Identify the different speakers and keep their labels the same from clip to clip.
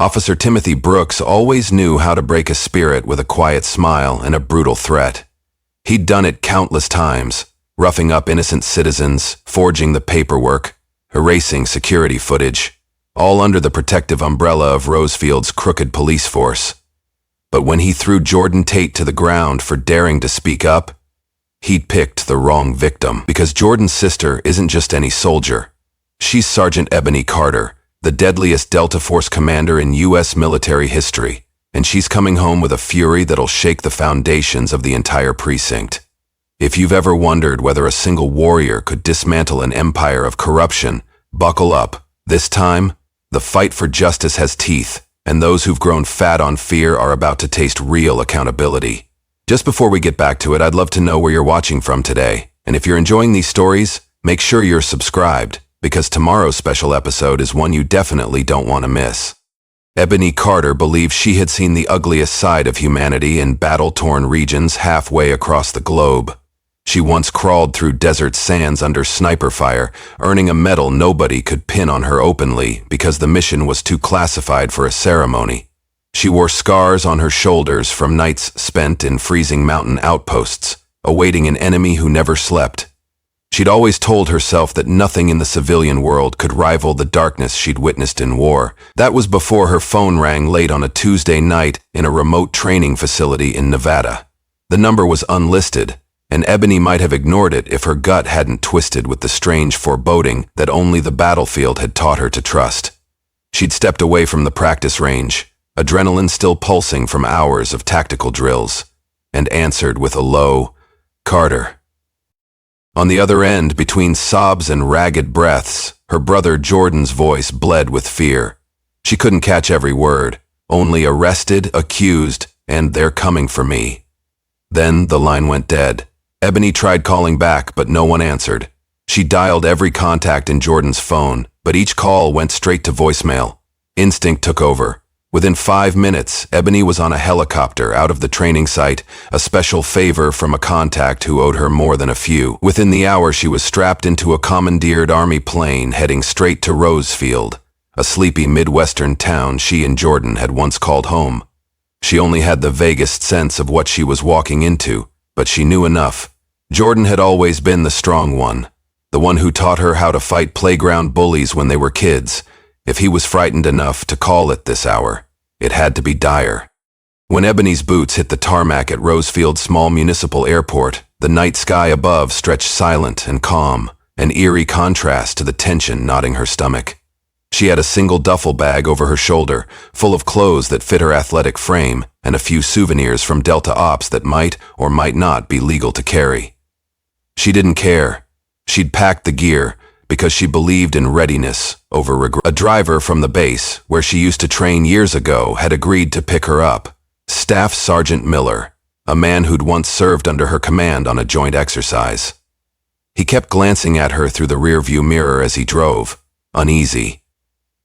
Speaker 1: Officer Timothy Brooks always knew how to break a spirit with a quiet smile and a brutal threat. He'd done it countless times, roughing up innocent citizens, forging the paperwork, erasing security footage, all under the protective umbrella of Rosefield's crooked police force. But when he threw Jordan Tate to the ground for daring to speak up, he'd picked the wrong victim, because Jordan's sister isn't just any soldier. She's Sergeant Ebony Carter, the deadliest Delta Force commander in U.S. military history, and she's coming home with a fury that'll shake the foundations of the entire precinct. If you've ever wondered whether a single warrior could dismantle an empire of corruption, buckle up. This time, the fight for justice has teeth, and those who've grown fat on fear are about to taste real accountability. Just before we get back to it, I'd love to know where you're watching from today, and if you're enjoying these stories, make sure you're subscribed, because tomorrow's special episode is one you definitely don't want to miss. Ebony Carter believed she had seen the ugliest side of humanity in battle-torn regions halfway across the globe. She once crawled through desert sands under sniper fire, earning a medal nobody could pin on her openly because the mission was too classified for a ceremony. She wore scars on her shoulders from nights spent in freezing mountain outposts, awaiting an enemy who never slept. She'd always told herself that nothing in the civilian world could rival the darkness she'd witnessed in war. That was before her phone rang late on a Tuesday night in a remote training facility in Nevada. The number was unlisted, and Ebony might have ignored it if her gut hadn't twisted with the strange foreboding that only the battlefield had taught her to trust. She'd stepped away from the practice range, adrenaline still pulsing from hours of tactical drills, and answered with a low, "Carter." On the other end, between sobs and ragged breaths, her brother Jordan's voice bled with fear. She couldn't catch every word, only arrested, accused, and "they're coming for me." Then the line went dead. Ebony tried calling back, but no one answered. She dialed every contact in Jordan's phone, but each call went straight to voicemail. Instinct took over. Within 5 minutes, Ebony was on a helicopter out of the training site, a special favor from a contact who owed her more than a few. Within the hour, she was strapped into a commandeered Army plane heading straight to Rosefield, a sleepy Midwestern town she and Jordan had once called home. She only had the vaguest sense of what she was walking into, but she knew enough. Jordan had always been the strong one, the one who taught her how to fight playground bullies when they were kids. If he was frightened enough to call at this hour, it had to be dire. When Ebony's boots hit the tarmac at Rosefield's small municipal airport, the night sky above stretched silent and calm, an eerie contrast to the tension knotting her stomach. She had a single duffel bag over her shoulder, full of clothes that fit her athletic frame, and a few souvenirs from Delta Ops that might or might not be legal to carry. She didn't care. She'd packed the gear, because she believed in readiness over regret. A driver from the base, where she used to train years ago, had agreed to pick her up. Staff Sergeant Miller, a man who'd once served under her command on a joint exercise. He kept glancing at her through the rearview mirror as he drove, uneasy.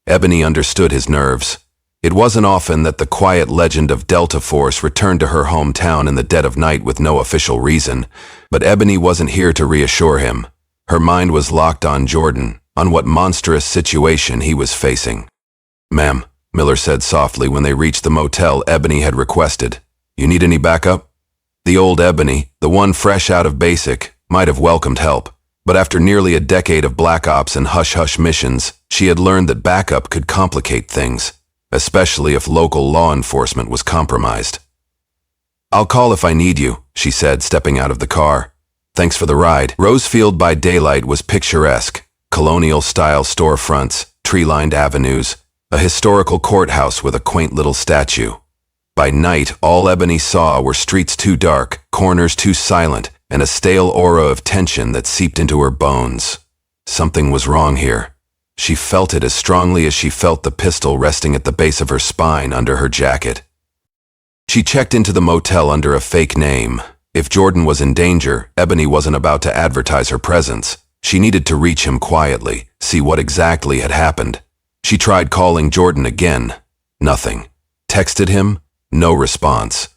Speaker 1: Ebony understood his nerves. It wasn't often that the quiet legend of Delta Force returned to her hometown in the dead of night with no official reason, but Ebony wasn't here to reassure him. Her mind was locked on Jordan, on what monstrous situation he was facing. "Ma'am," Miller said softly when they reached the motel Ebony had requested. "You need any backup?" The old Ebony, the one fresh out of basic, might have welcomed help, but after nearly a decade of black ops and hush-hush missions, she had learned that backup could complicate things, especially if local law enforcement was compromised. "I'll call if I need you," she said, stepping out of the car. "Thanks for the ride." Rosefield by daylight was picturesque, colonial-style storefronts, tree-lined avenues, a historical courthouse with a quaint little statue. By night, all Ebony saw were streets too dark, corners too silent, and a stale aura of tension that seeped into her bones. Something was wrong here. She felt it as strongly as she felt the pistol resting at the base of her spine under her jacket. She checked into the motel under a fake name. If Jordan was in danger, Ebony wasn't about to advertise her presence. She needed to reach him quietly, see what exactly had happened. She tried calling Jordan again. Nothing. Texted him. No response.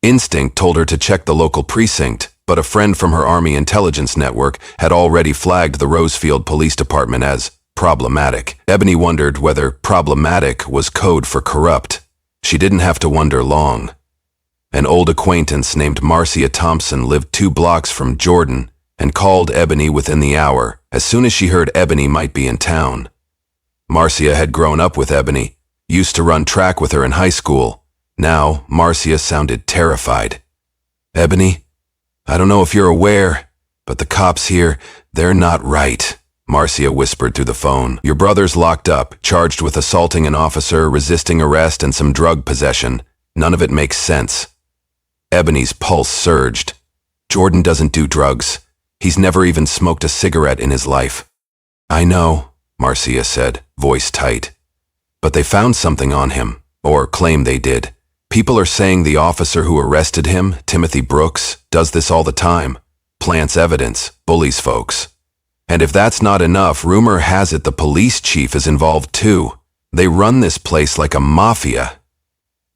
Speaker 1: Instinct told her to check the local precinct, but a friend from her Army intelligence network had already flagged the Rosefield Police Department as problematic. Ebony wondered whether problematic was code for corrupt. She didn't have to wonder long. An old acquaintance named Marcia Thompson lived 2 blocks from Jordan and called Ebony within the hour as soon as she heard Ebony might be in town. Marcia had grown up with Ebony, used to run track with her in high school. Now, Marcia sounded terrified. "Ebony, I don't know if you're aware, but the cops here, they're not right," Marcia whispered through the phone. "Your brother's locked up, charged with assaulting an officer, resisting arrest, and some drug possession. None of it makes sense." Ebony's pulse surged. "Jordan doesn't do drugs. He's never even smoked a cigarette in his life." "I know," Marcia said, voice tight. "But they found something on him, or claim they did. People are saying the officer who arrested him, Timothy Brooks, does this all the time. Plants evidence, bullies folks. And if that's not enough, rumor has it the police chief is involved too. They run this place like a mafia."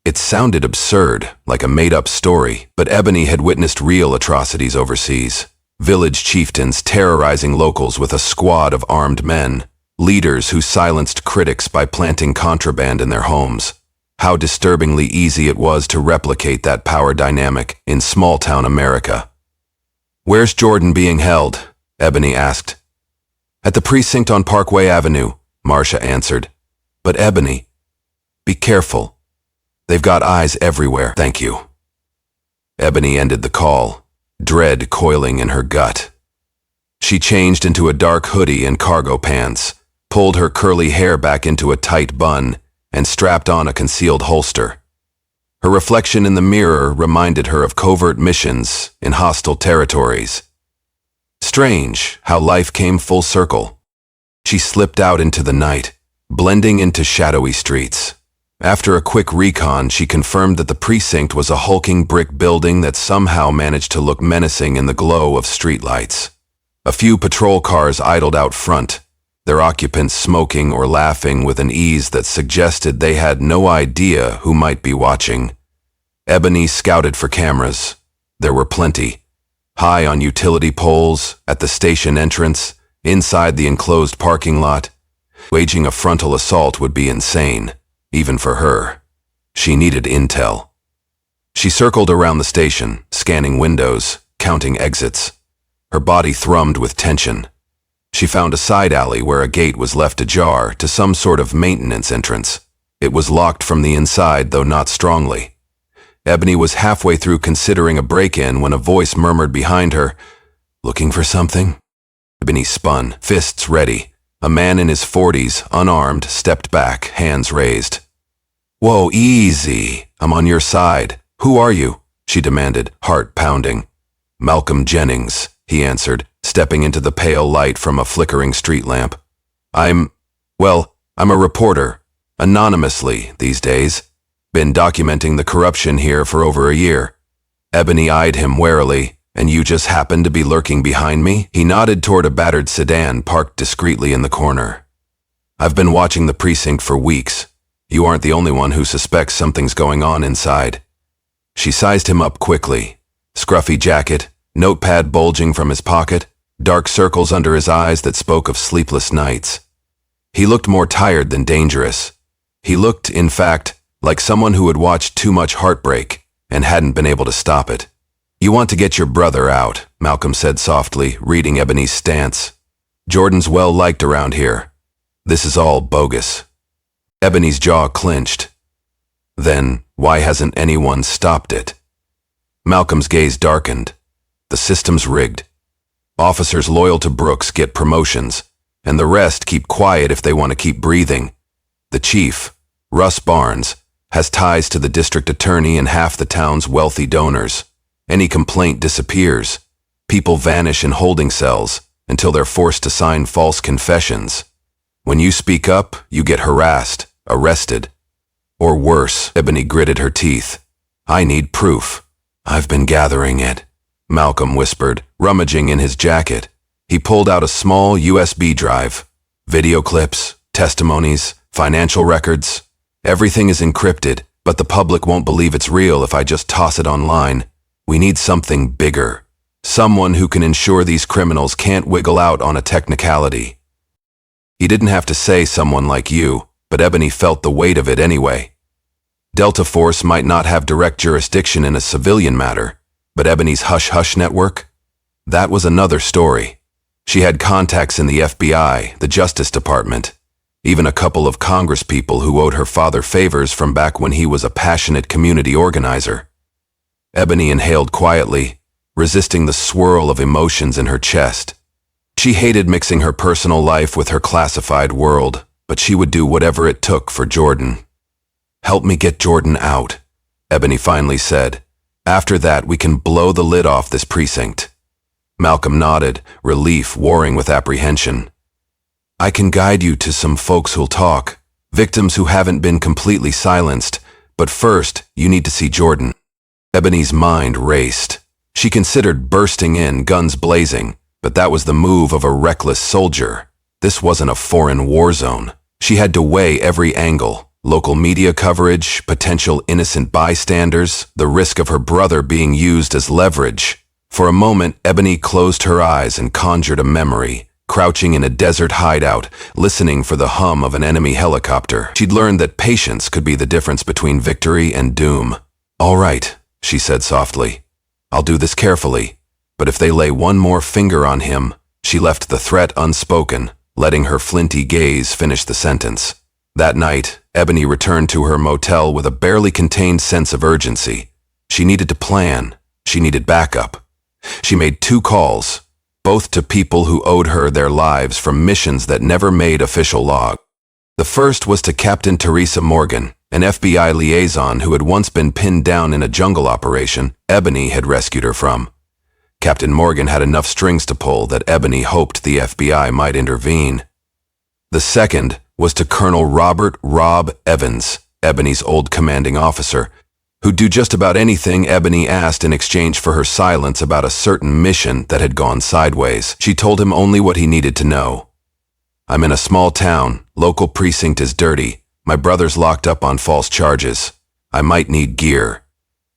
Speaker 1: It sounded absurd, like a made-up story, but Ebony had witnessed real atrocities overseas. Village chieftains terrorizing locals with a squad of armed men. Leaders who silenced critics by planting contraband in their homes. How disturbingly easy it was to replicate that power dynamic in small-town America. "Where's Jordan being held?" Ebony asked. "At the precinct on Parkway Avenue," Marcia answered. "But Ebony, be careful. They've got eyes everywhere, thank you." Ebony ended the call, dread coiling in her gut. She changed into a dark hoodie and cargo pants, pulled her curly hair back into a tight bun, and strapped on a concealed holster. Her reflection in the mirror reminded her of covert missions in hostile territories. Strange how life came full circle. She slipped out into the night, blending into shadowy streets. After a quick recon, she confirmed that the precinct was a hulking brick building that somehow managed to look menacing in the glow of streetlights. A few patrol cars idled out front, their occupants smoking or laughing with an ease that suggested they had no idea who might be watching. Ebony scouted for cameras. There were plenty. High on utility poles, at the station entrance, inside the enclosed parking lot. Waging a frontal assault would be insane, even for her. She needed intel. She circled around the station, scanning windows, counting exits. Her body thrummed with tension. She found a side alley where a gate was left ajar to some sort of maintenance entrance. It was locked from the inside, though not strongly. Ebony was halfway through considering a break-in when a voice murmured behind her, "Looking for something?" Ebony spun, fists ready. A man in his 40s, unarmed, stepped back, hands raised. "Whoa, easy. I'm on your side. Who are you?" she demanded, heart pounding. "Malcolm Jennings," he answered, stepping into the pale light from a flickering street lamp. I'm a reporter, anonymously these days. Been documenting the corruption here for over a year." Ebony eyed him warily. "And you just happened to be lurking behind me?" He nodded toward a battered sedan parked discreetly in the corner. "I've been watching the precinct for weeks. You aren't the only one who suspects something's going on inside." She sized him up quickly. Scruffy jacket, notepad bulging from his pocket, dark circles under his eyes that spoke of sleepless nights. He looked more tired than dangerous. He looked, in fact, like someone who had watched too much heartbreak and hadn't been able to stop it. "You want to get your brother out," Malcolm said softly, reading Ebony's stance. "Jordan's well liked around here. This is all bogus." Ebony's jaw clenched. Then, why hasn't anyone stopped it? Malcolm's gaze darkened. The system's rigged. Officers loyal to Brooks get promotions, and the rest keep quiet if they want to keep breathing. The chief, Russ Barnes, has ties to the district attorney and half the town's wealthy donors. Any complaint disappears. People vanish in holding cells until they're forced to sign false confessions. When you speak up, you get harassed, arrested. Or worse, Ebony gritted her teeth. "I need proof." "I've been gathering it," Malcolm whispered, rummaging in his jacket. He pulled out a small USB drive. "Video clips, testimonies, financial records. Everything is encrypted, but the public won't believe it's real if I just toss it online. We need something bigger. Someone who can ensure these criminals can't wiggle out on a technicality." He didn't have to say someone like you, but Ebony felt the weight of it anyway. Delta Force might not have direct jurisdiction in a civilian matter, but Ebony's hush-hush network? That was another story. She had contacts in the FBI, the Justice Department, even a couple of congresspeople who owed her father favors from back when he was a passionate community organizer. Ebony inhaled quietly, resisting the swirl of emotions in her chest. She hated mixing her personal life with her classified world, but she would do whatever it took for Jordan. "Help me get Jordan out," Ebony finally said. "After that, we can blow the lid off this precinct." Malcolm nodded, relief warring with apprehension. "I can guide you to some folks who'll talk, victims who haven't been completely silenced, but first, you need to see Jordan." Ebony's mind raced. She considered bursting in, guns blazing, but that was the move of a reckless soldier. This wasn't a foreign war zone. She had to weigh every angle. Local media coverage, potential innocent bystanders, the risk of her brother being used as leverage. For a moment, Ebony closed her eyes and conjured a memory, crouching in a desert hideout, listening for the hum of an enemy helicopter. She'd learned that patience could be the difference between victory and doom. "All right," she said softly. "I'll do this carefully, but if they lay one more finger on him," she left the threat unspoken, letting her flinty gaze finish the sentence. That night, Ebony returned to her motel with a barely contained sense of urgency. She needed to plan. She needed backup. She made 2 calls, both to people who owed her their lives from missions that never made official log. The first was to Captain Teresa Morgan, an FBI liaison who had once been pinned down in a jungle operation Ebony had rescued her from. Captain Morgan had enough strings to pull that Ebony hoped the FBI might intervene. The second was to Colonel Robert "Rob" Evans, Ebony's old commanding officer, who'd do just about anything Ebony asked in exchange for her silence about a certain mission that had gone sideways. She told him only what he needed to know. "I'm in a small town. Local precinct is dirty. My brother's locked up on false charges. I might need gear."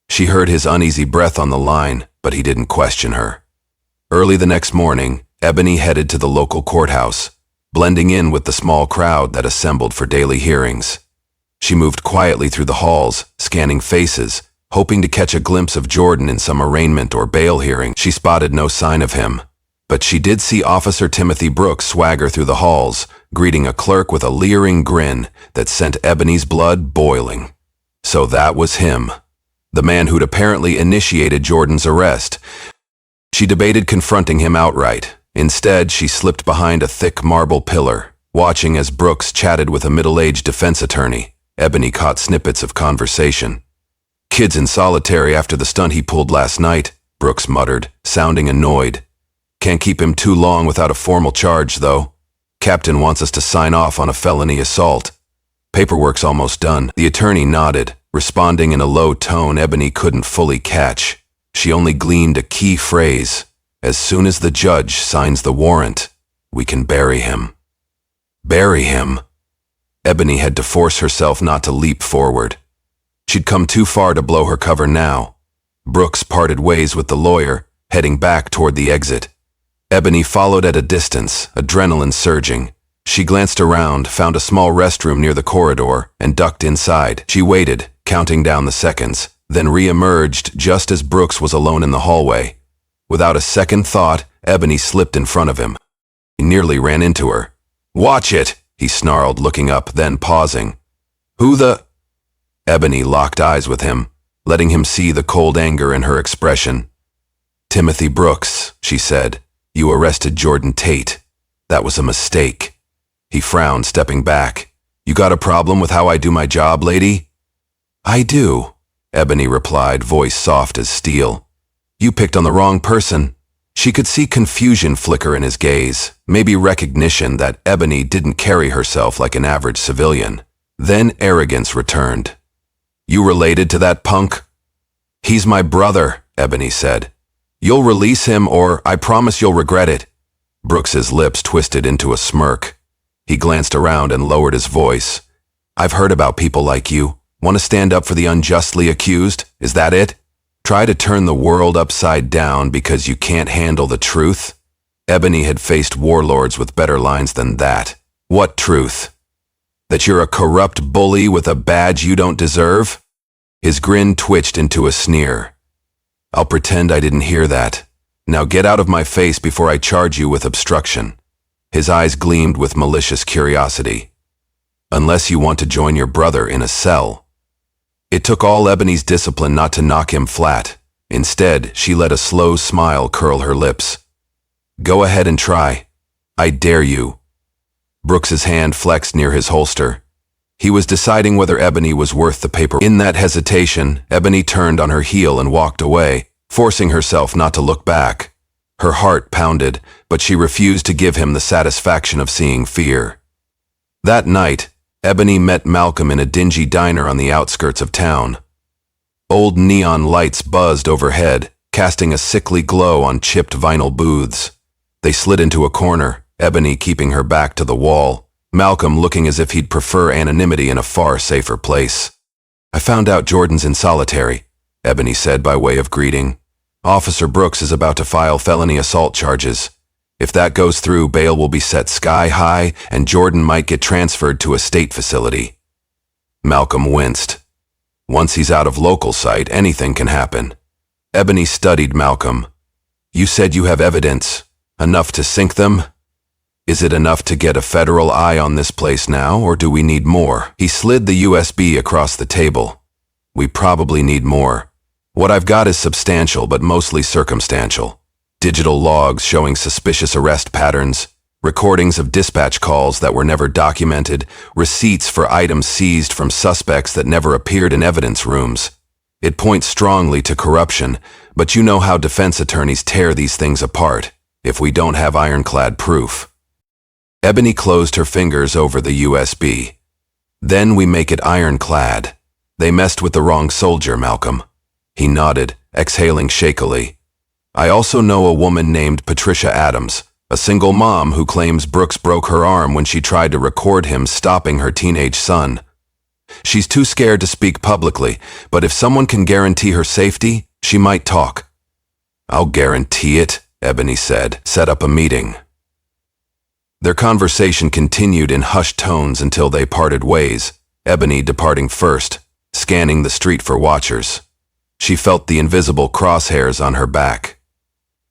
Speaker 1: She heard his uneasy breath on the line, but he didn't question her. Early the next morning, Ebony headed to the local courthouse, blending in with the small crowd that assembled for daily hearings. She moved quietly through the halls, scanning faces, hoping to catch a glimpse of Jordan in some arraignment or bail hearing. She spotted no sign of him, but she did see Officer Timothy Brooks swagger through the halls, greeting a clerk with a leering grin that sent Ebony's blood boiling. So that was him, the man who'd apparently initiated Jordan's arrest. She debated confronting him outright. Instead, she slipped behind a thick marble pillar, watching as Brooks chatted with a middle-aged defense attorney. Ebony caught snippets of conversation. "Kid's in solitary after the stunt he pulled last night," Brooks muttered, sounding annoyed. "Can't keep him too long without a formal charge, though. Captain wants us to sign off on a felony assault. Paperwork's almost done." The attorney nodded, responding in a low tone Ebony couldn't fully catch. She only gleaned a key phrase: "As soon as the judge signs the warrant, we can bury him." Bury him? Ebony had to force herself not to leap forward. She'd come too far to blow her cover now. Brooks parted ways with the lawyer, heading back toward the exit. Ebony followed at a distance, adrenaline surging. She glanced around, found a small restroom near the corridor, and ducked inside. She waited, counting down the seconds, then re-emerged just as Brooks was alone in the hallway. Without a second thought, Ebony slipped in front of him. He nearly ran into her. "Watch it!" he snarled, looking up, then pausing. "Who the—" Ebony locked eyes with him, letting him see the cold anger in her expression. "Timothy Brooks," she said. "You arrested Jordan Tate. That was a mistake." He frowned, stepping back. "You got a problem with how I do my job, lady?" "I do," Ebony replied, voice soft as steel. "You picked on the wrong person." She could see confusion flicker in his gaze, maybe recognition that Ebony didn't carry herself like an average civilian. Then arrogance returned. "You related to that punk?" "He's my brother," Ebony said. "You'll release him or I promise you'll regret it." Brooks's lips twisted into a smirk. He glanced around and lowered his voice. "I've heard about people like you. Want to stand up for the unjustly accused? Is that it? Try to turn the world upside down because you can't handle the truth?" Ebony had faced warlords with better lines than that. What truth? That you're a corrupt bully with a badge you don't deserve? His grin twitched into a sneer. I'll pretend I didn't hear that. Now get out of my face before I charge you with obstruction. His eyes gleamed with malicious curiosity. Unless you want to join your brother in a cell. It took all Ebony's discipline not to knock him flat. Instead, she let a slow smile curl her lips. Go ahead and try. I dare you. Brooks's hand flexed near his holster. He was deciding whether Ebony was worth the paper. In that hesitation, Ebony turned on her heel and walked away, forcing herself not to look back. Her heart pounded, but she refused to give him the satisfaction of seeing fear. That night, Ebony met Malcolm in a dingy diner on the outskirts of town. Old neon lights buzzed overhead, casting a sickly glow on chipped vinyl booths. They slid into a corner, Ebony keeping her back to the wall, Malcolm looking as if he'd prefer anonymity in a far safer place. I found out Jordan's in solitary, Ebony said by way of greeting. Officer Brooks is about to file felony assault charges. If that goes through, bail will be set sky high and Jordan might get transferred to a state facility. Malcolm winced. Once he's out of local sight, anything can happen. Ebony studied Malcolm. You said you have evidence. Enough to sink them? Is it enough to get a federal eye on this place now, or do we need more? He slid the USB across the table. We probably need more. What I've got is substantial, but mostly circumstantial. Digital logs showing suspicious arrest patterns, recordings of dispatch calls that were never documented, receipts for items seized from suspects that never appeared in evidence rooms. It points strongly to corruption, but you know how defense attorneys tear these things apart, if we don't have ironclad proof. Ebony closed her fingers over the USB. Then we make it ironclad. They messed with the wrong soldier, Malcolm. He nodded, exhaling shakily. I also know a woman named Patricia Adams, a single mom who claims Brooks broke her arm when she tried to record him stopping her teenage son. She's too scared to speak publicly, but if someone can guarantee her safety, she might talk. I'll guarantee it, Ebony said. Set up a meeting. Their conversation continued in hushed tones until they parted ways, Ebony departing first, scanning the street for watchers. She felt the invisible crosshairs on her back.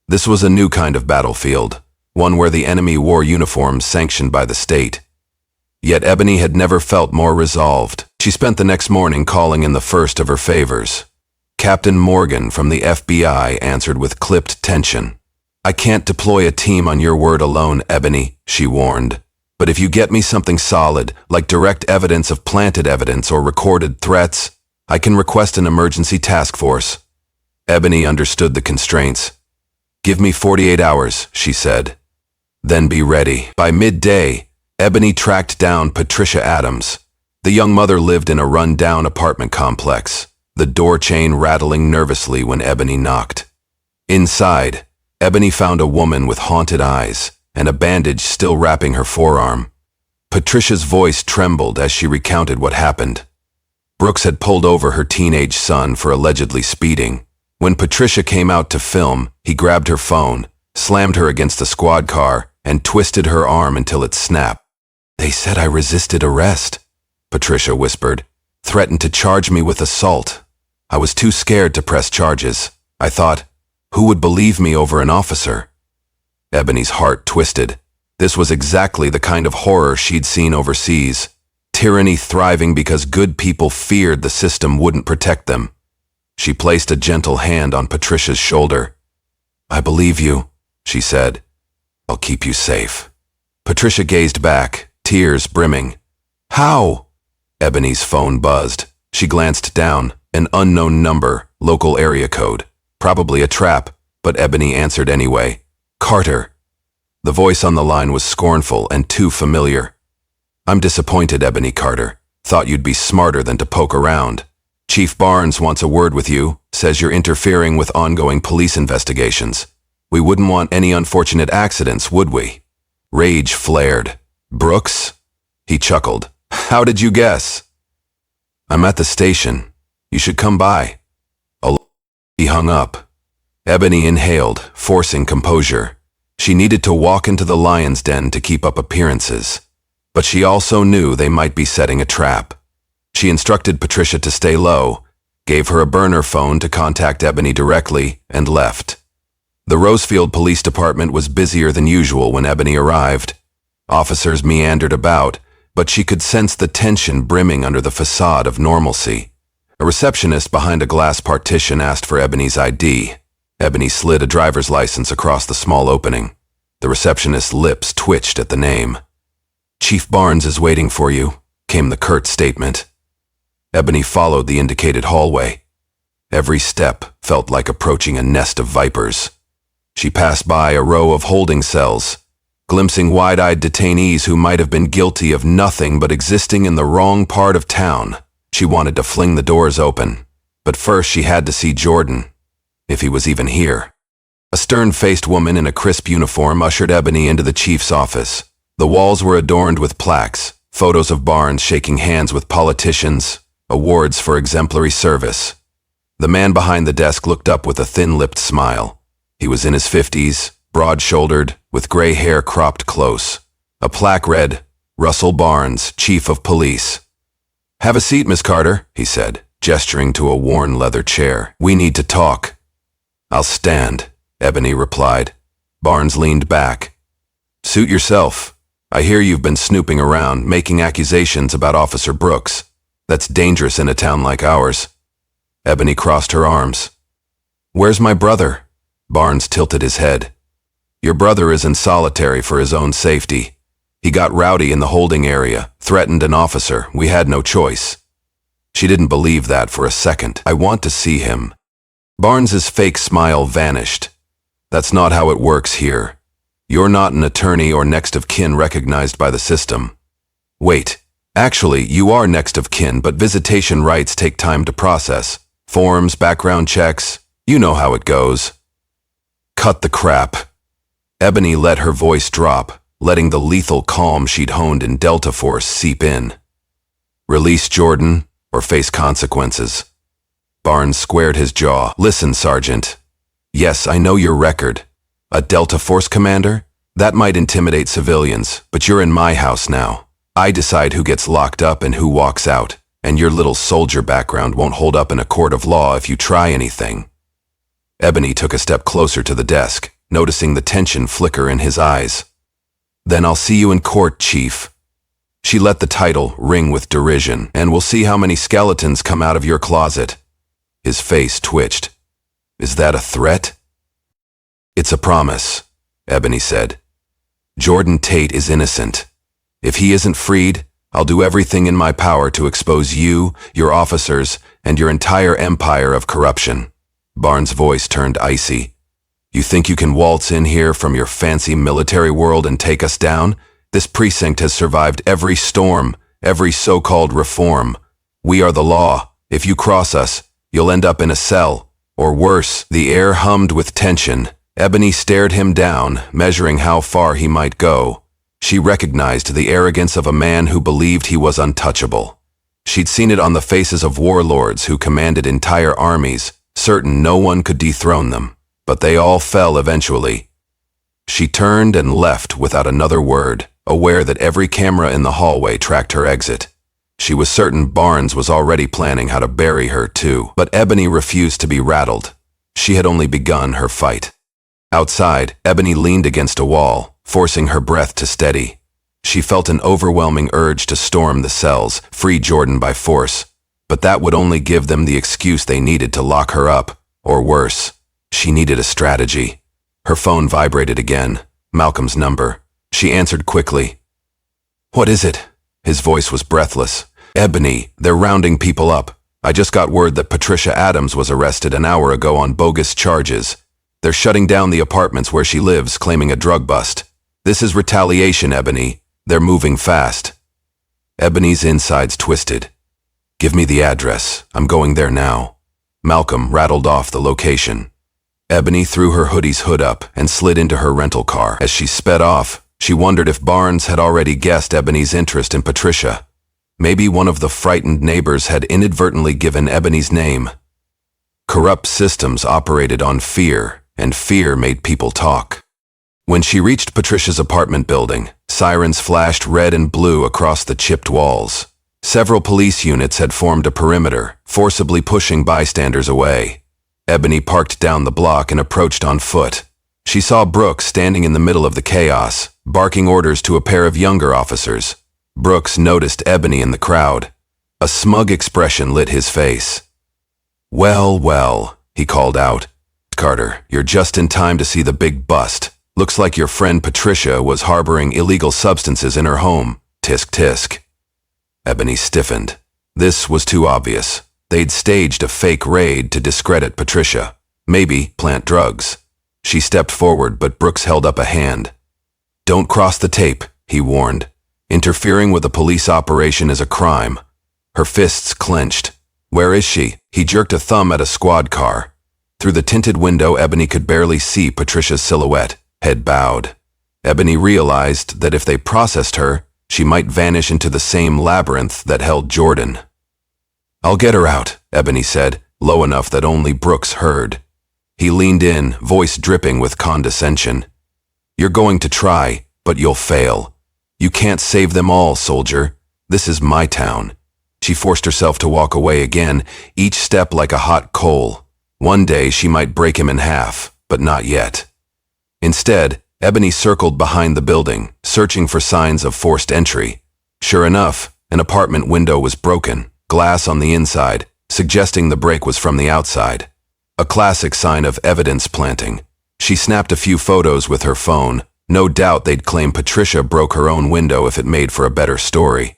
Speaker 1: This was a new kind of battlefield, one where the enemy wore uniforms sanctioned by the state. Yet Ebony had never felt more resolved. She spent the next morning calling in the first of her favors. Captain Morgan from the FBI answered with clipped tension. I can't deploy a team on your word alone, Ebony, she warned. But if you get me something solid, like direct evidence of planted evidence or recorded threats, I can request an emergency task force. Ebony understood the constraints. Give me 48 hours, she said. Then be ready. By midday, Ebony tracked down Patricia Adams. The young mother lived in a run-down apartment complex, the door chain rattling nervously when Ebony knocked. Inside, Ebony found a woman with haunted eyes and a bandage still wrapping her forearm. Patricia's voice trembled as she recounted what happened. Brooks had pulled over her teenage son for allegedly speeding. When Patricia came out to film, he grabbed her phone, slammed her against the squad car, and twisted her arm until it snapped. They said I resisted arrest, Patricia whispered, threatened to charge me with assault. I was too scared to press charges. I thought, who would believe me over an officer? Ebony's heart twisted. This was exactly the kind of horror she'd seen overseas. Tyranny thriving because good people feared the system wouldn't protect them. She placed a gentle hand on Patricia's shoulder. I believe you, she said. I'll keep you safe. Patricia gazed back, tears brimming. How? Ebony's phone buzzed. She glanced down. An unknown number, local area code. Probably a trap, but Ebony answered anyway. Carter. The voice on the line was scornful and too familiar. I'm disappointed, Ebony Carter. Thought you'd be smarter than to poke around. Chief Barnes wants a word with you, says you're interfering with ongoing police investigations. We wouldn't want any unfortunate accidents, would we? Rage flared. Brooks? He chuckled. How did you guess? I'm at the station. You should come by. He hung up. Ebony inhaled, forcing composure. She needed to walk into the lion's den to keep up appearances. But she also knew they might be setting a trap. She instructed Patricia to stay low, gave her a burner phone to contact Ebony directly, and left. The Rosefield Police Department was busier than usual when Ebony arrived. Officers meandered about, but she could sense the tension brimming under the facade of normalcy. A receptionist behind a glass partition asked for Ebony's ID. Ebony slid a driver's license across the small opening. The receptionist's lips twitched at the name. "Chief Barnes is waiting for you," came the curt statement. Ebony followed the indicated hallway. Every step felt like approaching a nest of vipers. She passed by a row of holding cells, glimpsing wide-eyed detainees who might have been guilty of nothing but existing in the wrong part of town. She wanted to fling the doors open, but first she had to see Jordan, if he was even here. A stern-faced woman in a crisp uniform ushered Ebony into the chief's office. The walls were adorned with plaques, photos of Barnes shaking hands with politicians, awards for exemplary service. The man behind the desk looked up with a thin-lipped smile. He was in his 50s, broad-shouldered, with gray hair cropped close. A plaque read, "Russell Barnes, Chief of Police." "Have a seat, Miss Carter," he said, gesturing to a worn leather chair. "We need to talk." "I'll stand," Ebony replied. Barnes leaned back. "Suit yourself. I hear you've been snooping around, making accusations about Officer Brooks. That's dangerous in a town like ours." Ebony crossed her arms. "Where's my brother?" Barnes tilted his head. "Your brother is in solitary for his own safety. He got rowdy in the holding area, threatened an officer. We had no choice." She didn't believe that for a second. "I want to see him." Barnes's fake smile vanished. "That's not how it works here. You're not an attorney or next of kin recognized by the system." "Wait, actually, you are next of kin, but visitation rights take time to process. Forms, background checks, you know how it goes." "Cut the crap." Ebony let her voice drop, letting the lethal calm she'd honed in Delta Force seep in. "Release Jordan, or face consequences." Barnes squared his jaw. "Listen, Sergeant. Yes, I know your record. A Delta Force commander? That might intimidate civilians, but you're in my house now. I decide who gets locked up and who walks out, and your little soldier background won't hold up in a court of law if you try anything." Ebony took a step closer to the desk, noticing the tension flicker in his eyes. "Then I'll see you in court, Chief." She let the title ring with derision. "And we'll see how many skeletons come out of your closet." His face twitched. "Is that a threat?" "It's a promise," Ebony said. "Jordan Tate is innocent. If he isn't freed, I'll do everything in my power to expose you, your officers, and your entire empire of corruption." Barnes' voice turned icy. "You think you can waltz in here from your fancy military world and take us down? This precinct has survived every storm, every so-called reform. We are the law. If you cross us, you'll end up in a cell. Or worse." The air hummed with tension. Ebony stared him down, measuring how far he might go. She recognized the arrogance of a man who believed he was untouchable. She'd seen it on the faces of warlords who commanded entire armies, certain no one could dethrone them. But they all fell eventually. She turned and left without another word, aware that every camera in the hallway tracked her exit. She was certain Barnes was already planning how to bury her too. But Ebony refused to be rattled. She had only begun her fight. Outside, Ebony leaned against a wall, forcing her breath to steady. She felt an overwhelming urge to storm the cells, free Jordan by force. But that would only give them the excuse they needed to lock her up, or worse. She needed a strategy. Her phone vibrated again. Malcolm's number. She answered quickly. "What is it?" His voice was breathless. "Ebony, they're rounding people up. I just got word that Patricia Adams was arrested an hour ago on bogus charges. They're shutting down the apartments where she lives, claiming a drug bust. This is retaliation, Ebony. They're moving fast." Ebony's insides twisted. "Give me the address. I'm going there now." Malcolm rattled off the location. Ebony threw her hoodie's hood up and slid into her rental car. As she sped off, she wondered if Barnes had already guessed Ebony's interest in Patricia. Maybe one of the frightened neighbors had inadvertently given Ebony's name. Corrupt systems operated on fear, and fear made people talk. When she reached Patricia's apartment building, Sirens flashed red and blue across the chipped walls. Several police units had formed a perimeter, forcibly pushing bystanders away. Ebony parked down the block and approached on foot. She saw Brooks standing in the middle of the chaos, barking orders to a pair of younger officers. Brooks noticed Ebony in the crowd. A smug expression lit his face. "Well, well," he called out. "Carter, you're just in time to see the big bust. Looks like your friend Patricia was harboring illegal substances in her home. Tisk tisk." Ebony stiffened. This was too obvious. They'd staged a fake raid to discredit Patricia. Maybe plant drugs. She stepped forward, but Brooks held up a hand. "Don't cross the tape," he warned. "Interfering with a police operation is a crime." Her fists clenched. "Where is she?" He jerked a thumb at a squad car. Through the tinted window, Ebony could barely see Patricia's silhouette, head bowed. Ebony realized that if they processed her, she might vanish into the same labyrinth that held Jordan. "I'll get her out," Ebony said, low enough that only Brooks heard. He leaned in, voice dripping with condescension. "You're going to try, but you'll fail. You can't save them all, soldier. This is my town." She forced herself to walk away again, each step like a hot coal. One day she might break him in half, but not yet. Instead, Ebony circled behind the building, searching for signs of forced entry. Sure enough, an apartment window was broken, glass on the inside, suggesting the break was from the outside. A classic sign of evidence planting. She snapped a few photos with her phone. No doubt they'd claim Patricia broke her own window if it made for a better story.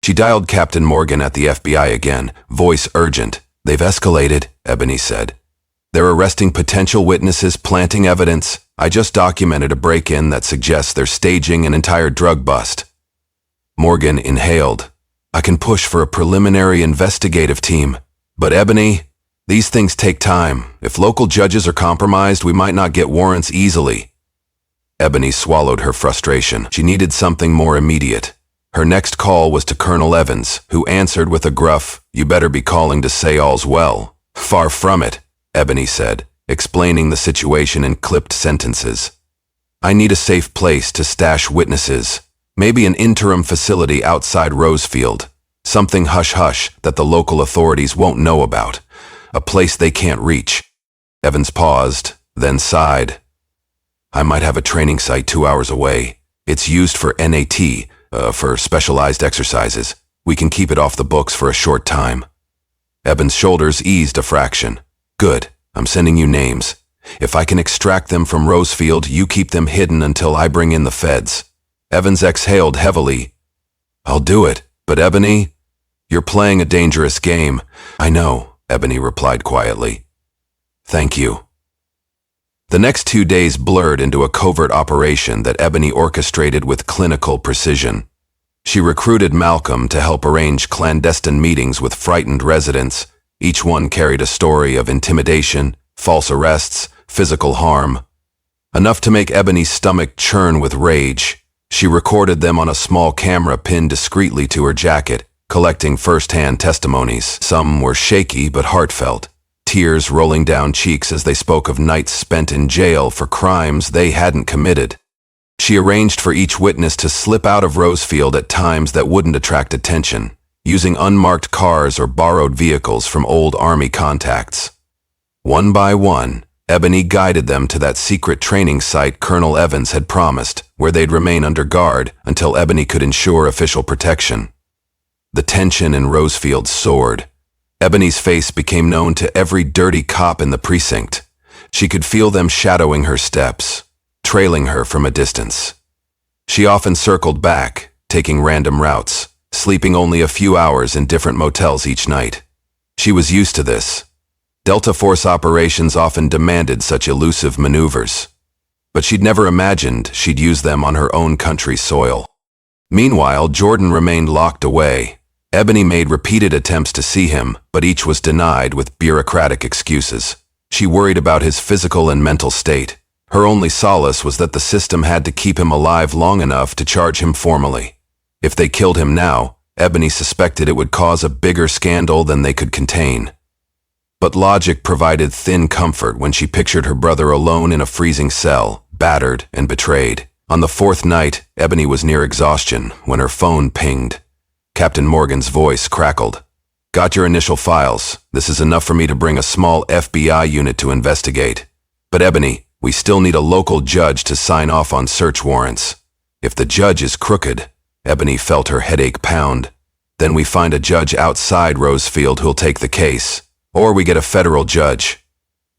Speaker 1: She dialed Captain Morgan at the FBI again, voice urgent. "They've escalated," Ebony said. "They're arresting potential witnesses, planting evidence. I just documented a break-in that suggests they're staging an entire drug bust." Morgan inhaled. "I can push for a preliminary investigative team. But Ebony, these things take time. If local judges are compromised, we might not get warrants easily." Ebony swallowed her frustration. She needed something more immediate. Her next call was to Colonel Evans, who answered with a gruff, "You better be calling to say all's well." "Far from it," Ebony said, explaining the situation in clipped sentences. "I need a safe place to stash witnesses. Maybe an interim facility outside Rosefield. Something hush-hush that the local authorities won't know about. A place they can't reach." Evans paused, then sighed. "I might have a training site 2 hours away. It's used for NAT, for specialized exercises. We can keep it off the books for a short time." Evans' shoulders eased a fraction. "Good. I'm sending you names. If I can extract them from Rosefield, you keep them hidden until I bring in the feds." Evans exhaled heavily. "I'll do it, but Ebony, you're playing a dangerous game." "I know," Ebony replied quietly. "Thank you." The next 2 days blurred into a covert operation that Ebony orchestrated with clinical precision. She recruited Malcolm to help arrange clandestine meetings with frightened residents. Each one carried a story of intimidation, false arrests, physical harm. Enough to make Ebony's stomach churn with rage. She recorded them on a small camera pinned discreetly to her jacket, collecting first-hand testimonies. Some were shaky but heartfelt, tears rolling down cheeks as they spoke of nights spent in jail for crimes they hadn't committed. She arranged for each witness to slip out of Rosefield at times that wouldn't attract attention, using unmarked cars or borrowed vehicles from old Army contacts. One by one, Ebony guided them to that secret training site Colonel Evans had promised, where they'd remain under guard until Ebony could ensure official protection. The tension in Rosefield soared. Ebony's face became known to every dirty cop in the precinct. She could feel them shadowing her steps, trailing her from a distance. She often circled back, taking random routes, sleeping only a few hours in different motels each night. She was used to this. Delta Force operations often demanded such elusive maneuvers. But she'd never imagined she'd use them on her own country's soil. Meanwhile, Jordan remained locked away. Ebony made repeated attempts to see him, but each was denied with bureaucratic excuses. She worried about his physical and mental state. Her only solace was that the system had to keep him alive long enough to charge him formally. If they killed him now, Ebony suspected it would cause a bigger scandal than they could contain. But logic provided thin comfort when she pictured her brother alone in a freezing cell, battered and betrayed. On the fourth night, Ebony was near exhaustion when her phone pinged. Captain Morgan's voice crackled. "Got your initial files. This is enough for me to bring a small FBI unit to investigate. But Ebony, we still need a local judge to sign off on search warrants. If the judge is crooked," Ebony felt her headache pound, "then we find a judge outside Rosefield who'll take the case. Or we get a federal judge.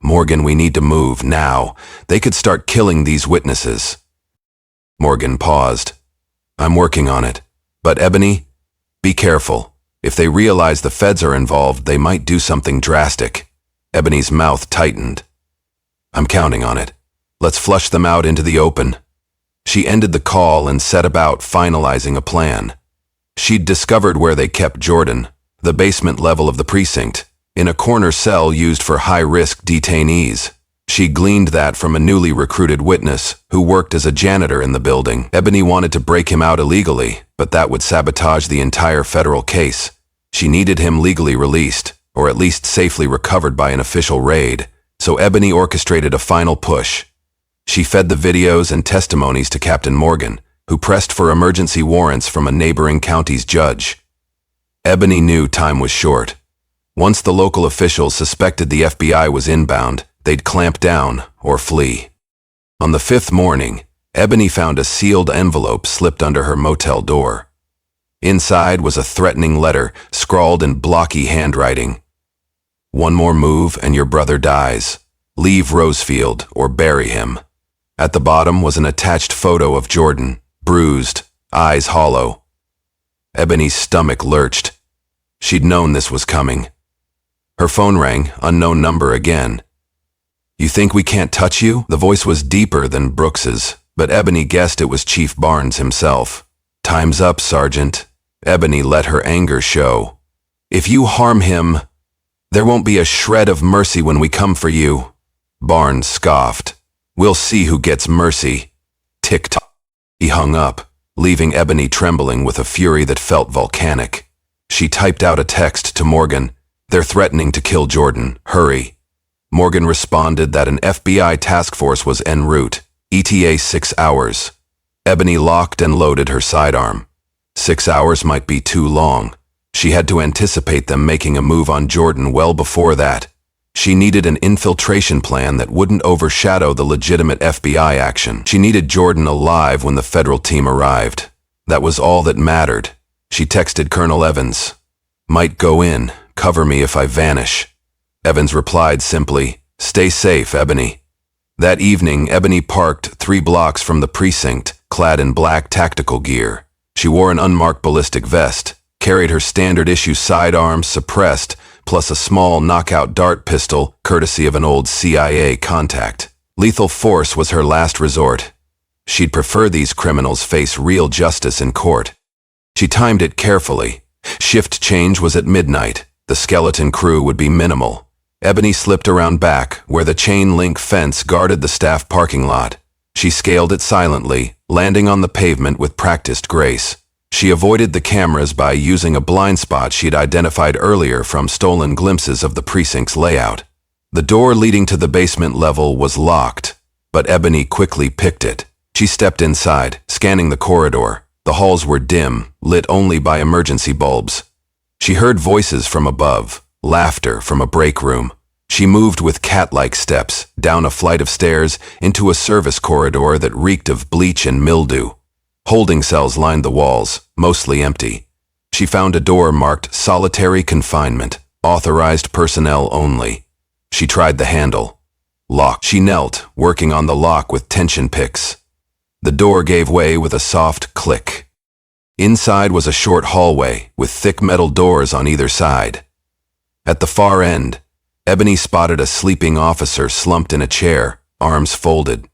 Speaker 1: Morgan, we need to move now. They could start killing these witnesses." Morgan paused. "I'm working on it. But Ebony, be careful. If they realize the feds are involved, they might do something drastic." Ebony's mouth tightened. "I'm counting on it. Let's flush them out into the open." She ended the call and set about finalizing a plan. She'd discovered where they kept Jordan, the basement level of the precinct, in a corner cell used for high-risk detainees. She gleaned that from a newly recruited witness who worked as a janitor in the building. Ebony wanted to break him out illegally, but that would sabotage the entire federal case. She needed him legally released, or at least safely recovered by an official raid, so Ebony orchestrated a final push. She fed the videos and testimonies to Captain Morgan, who pressed for emergency warrants from a neighboring county's judge. Ebony knew time was short. Once the local officials suspected the FBI was inbound, they'd clamp down or flee. On the fifth morning, Ebony found a sealed envelope slipped under her motel door. Inside was a threatening letter scrawled in blocky handwriting. "One more move and your brother dies. Leave Rosefield or bury him." At the bottom was an attached photo of Jordan, bruised, eyes hollow. Ebony's stomach lurched. She'd known this was coming. Her phone rang, unknown number again. "You think we can't touch you?" The voice was deeper than Brooks's, but Ebony guessed it was Chief Barnes himself. "Time's up, Sergeant." Ebony let her anger show. "If you harm him, there won't be a shred of mercy when we come for you." Barnes scoffed. "We'll see who gets mercy." Tick-tock. He hung up, leaving Ebony trembling with a fury that felt volcanic. She typed out a text to Morgan. "They're threatening to kill Jordan. Hurry." Morgan responded that an FBI task force was en route. ETA 6 hours. Ebony locked and loaded her sidearm. 6 hours might be too long. She had to anticipate them making a move on Jordan well before that. She needed an infiltration plan that wouldn't overshadow the legitimate FBI action. She needed Jordan alive when the federal team arrived. That was all that mattered. She texted Colonel Evans. "Might go in. Cover me if I vanish." Evans replied simply, "Stay safe, Ebony." That evening, Ebony parked 3 blocks from the precinct, clad in black tactical gear. She wore an unmarked ballistic vest, carried her standard-issue sidearms suppressed, plus a small knockout dart pistol, courtesy of an old CIA contact. Lethal force was her last resort. She'd prefer these criminals face real justice in court. She timed it carefully. Shift change was at midnight. The skeleton crew would be minimal. Ebony slipped around back, where the chain-link fence guarded the staff parking lot. She scaled it silently, landing on the pavement with practiced grace. She avoided the cameras by using a blind spot she'd identified earlier from stolen glimpses of the precinct's layout. The door leading to the basement level was locked, but Ebony quickly picked it. She stepped inside, scanning the corridor. The halls were dim, lit only by emergency bulbs. She heard voices from above, laughter from a break room. She moved with cat-like steps, down a flight of stairs, into a service corridor that reeked of bleach and mildew. Holding cells lined the walls, mostly empty. She found a door marked "Solitary Confinement, Authorized Personnel Only." She tried the handle. Locked. She knelt, working on the lock with tension picks. The door gave way with a soft click. Inside was a short hallway, with thick metal doors on either side. At the far end, Ebony spotted a sleeping officer slumped in a chair, arms folded.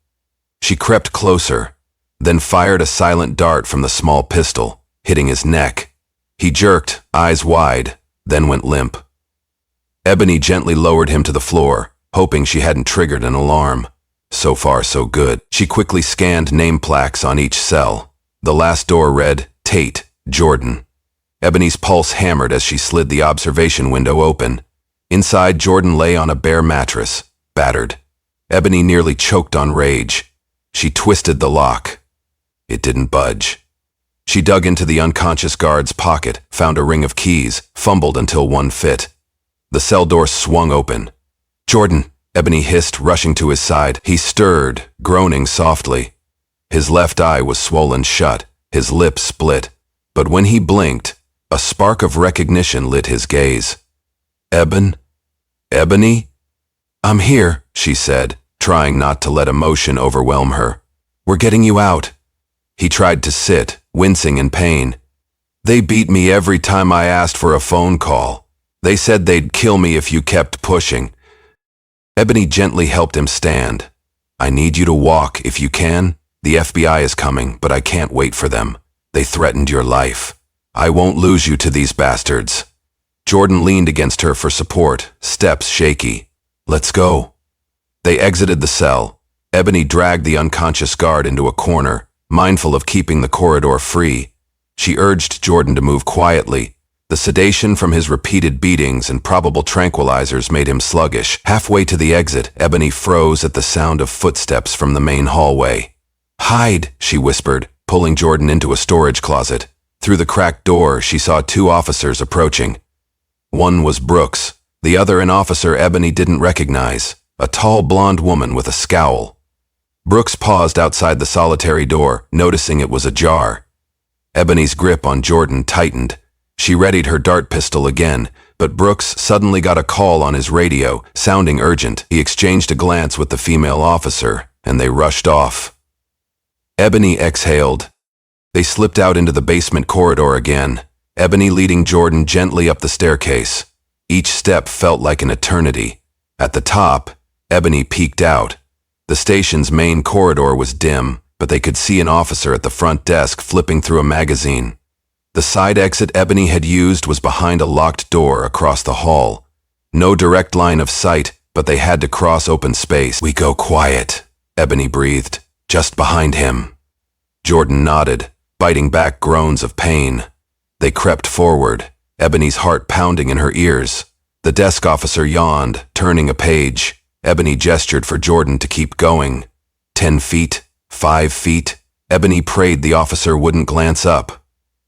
Speaker 1: She crept closer, then fired a silent dart from the small pistol, hitting his neck. He jerked, eyes wide, then went limp. Ebony gently lowered him to the floor, hoping she hadn't triggered an alarm. So far, so good. She quickly scanned name plaques on each cell. The last door read, "Tate, Jordan." Ebony's pulse hammered as she slid the observation window open. Inside, Jordan lay on a bare mattress, battered. Ebony nearly choked on rage. She twisted the lock. It didn't budge. She dug into the unconscious guard's pocket, found a ring of keys, fumbled until one fit. The cell door swung open. "Jordan," Ebony hissed, rushing to his side. He stirred, groaning softly. His left eye was swollen shut, his lips split. But when he blinked, a spark of recognition lit his gaze. Ebony? "I'm here," she said, trying not to let emotion overwhelm her. "We're getting you out." He tried to sit, wincing in pain. "They beat me every time I asked for a phone call. They said they'd kill me if you kept pushing." Ebony gently helped him stand. "I need you to walk, if you can. The FBI is coming, but I can't wait for them. They threatened your life. I won't lose you to these bastards." Jordan leaned against her for support, steps shaky. "Let's go." They exited the cell. Ebony dragged the unconscious guard into a corner, mindful of keeping the corridor free. She urged Jordan to move quietly. The sedation from his repeated beatings and probable tranquilizers made him sluggish. Halfway to the exit, Ebony froze at the sound of footsteps from the main hallway. "Hide," she whispered, pulling Jordan into a storage closet. Through the cracked door, she saw two officers approaching. One was Brooks, the other an officer Ebony didn't recognize, a tall blonde woman with a scowl. Brooks paused outside the solitary door, noticing it was ajar. Ebony's grip on Jordan tightened. She readied her dart pistol again, but Brooks suddenly got a call on his radio, sounding urgent. He exchanged a glance with the female officer, and they rushed off. Ebony exhaled. They slipped out into the basement corridor again, Ebony leading Jordan gently up the staircase. Each step felt like an eternity. At the top, Ebony peeked out. The station's main corridor was dim, but they could see an officer at the front desk flipping through a magazine. The side exit Ebony had used was behind a locked door across the hall. No direct line of sight, but they had to cross open space. "We go quiet," Ebony breathed. "Just behind him." Jordan nodded, biting back groans of pain. They crept forward, Ebony's heart pounding in her ears. The desk officer yawned, turning a page. Ebony gestured for Jordan to keep going. 10 feet, 5 feet. Ebony prayed the officer wouldn't glance up.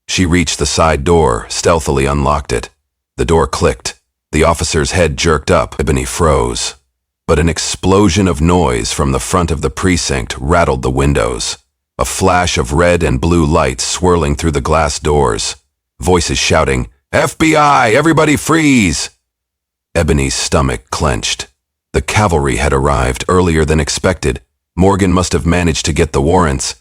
Speaker 1: She reached the side door, stealthily unlocked it. The door clicked. The officer's head jerked up. Ebony froze. But an explosion of noise from the front of the precinct rattled the windows. A flash of red and blue lights swirling through the glass doors. Voices shouting, "FBI, everybody freeze!" Ebony's stomach clenched. The cavalry had arrived earlier than expected. Morgan must have managed to get the warrants.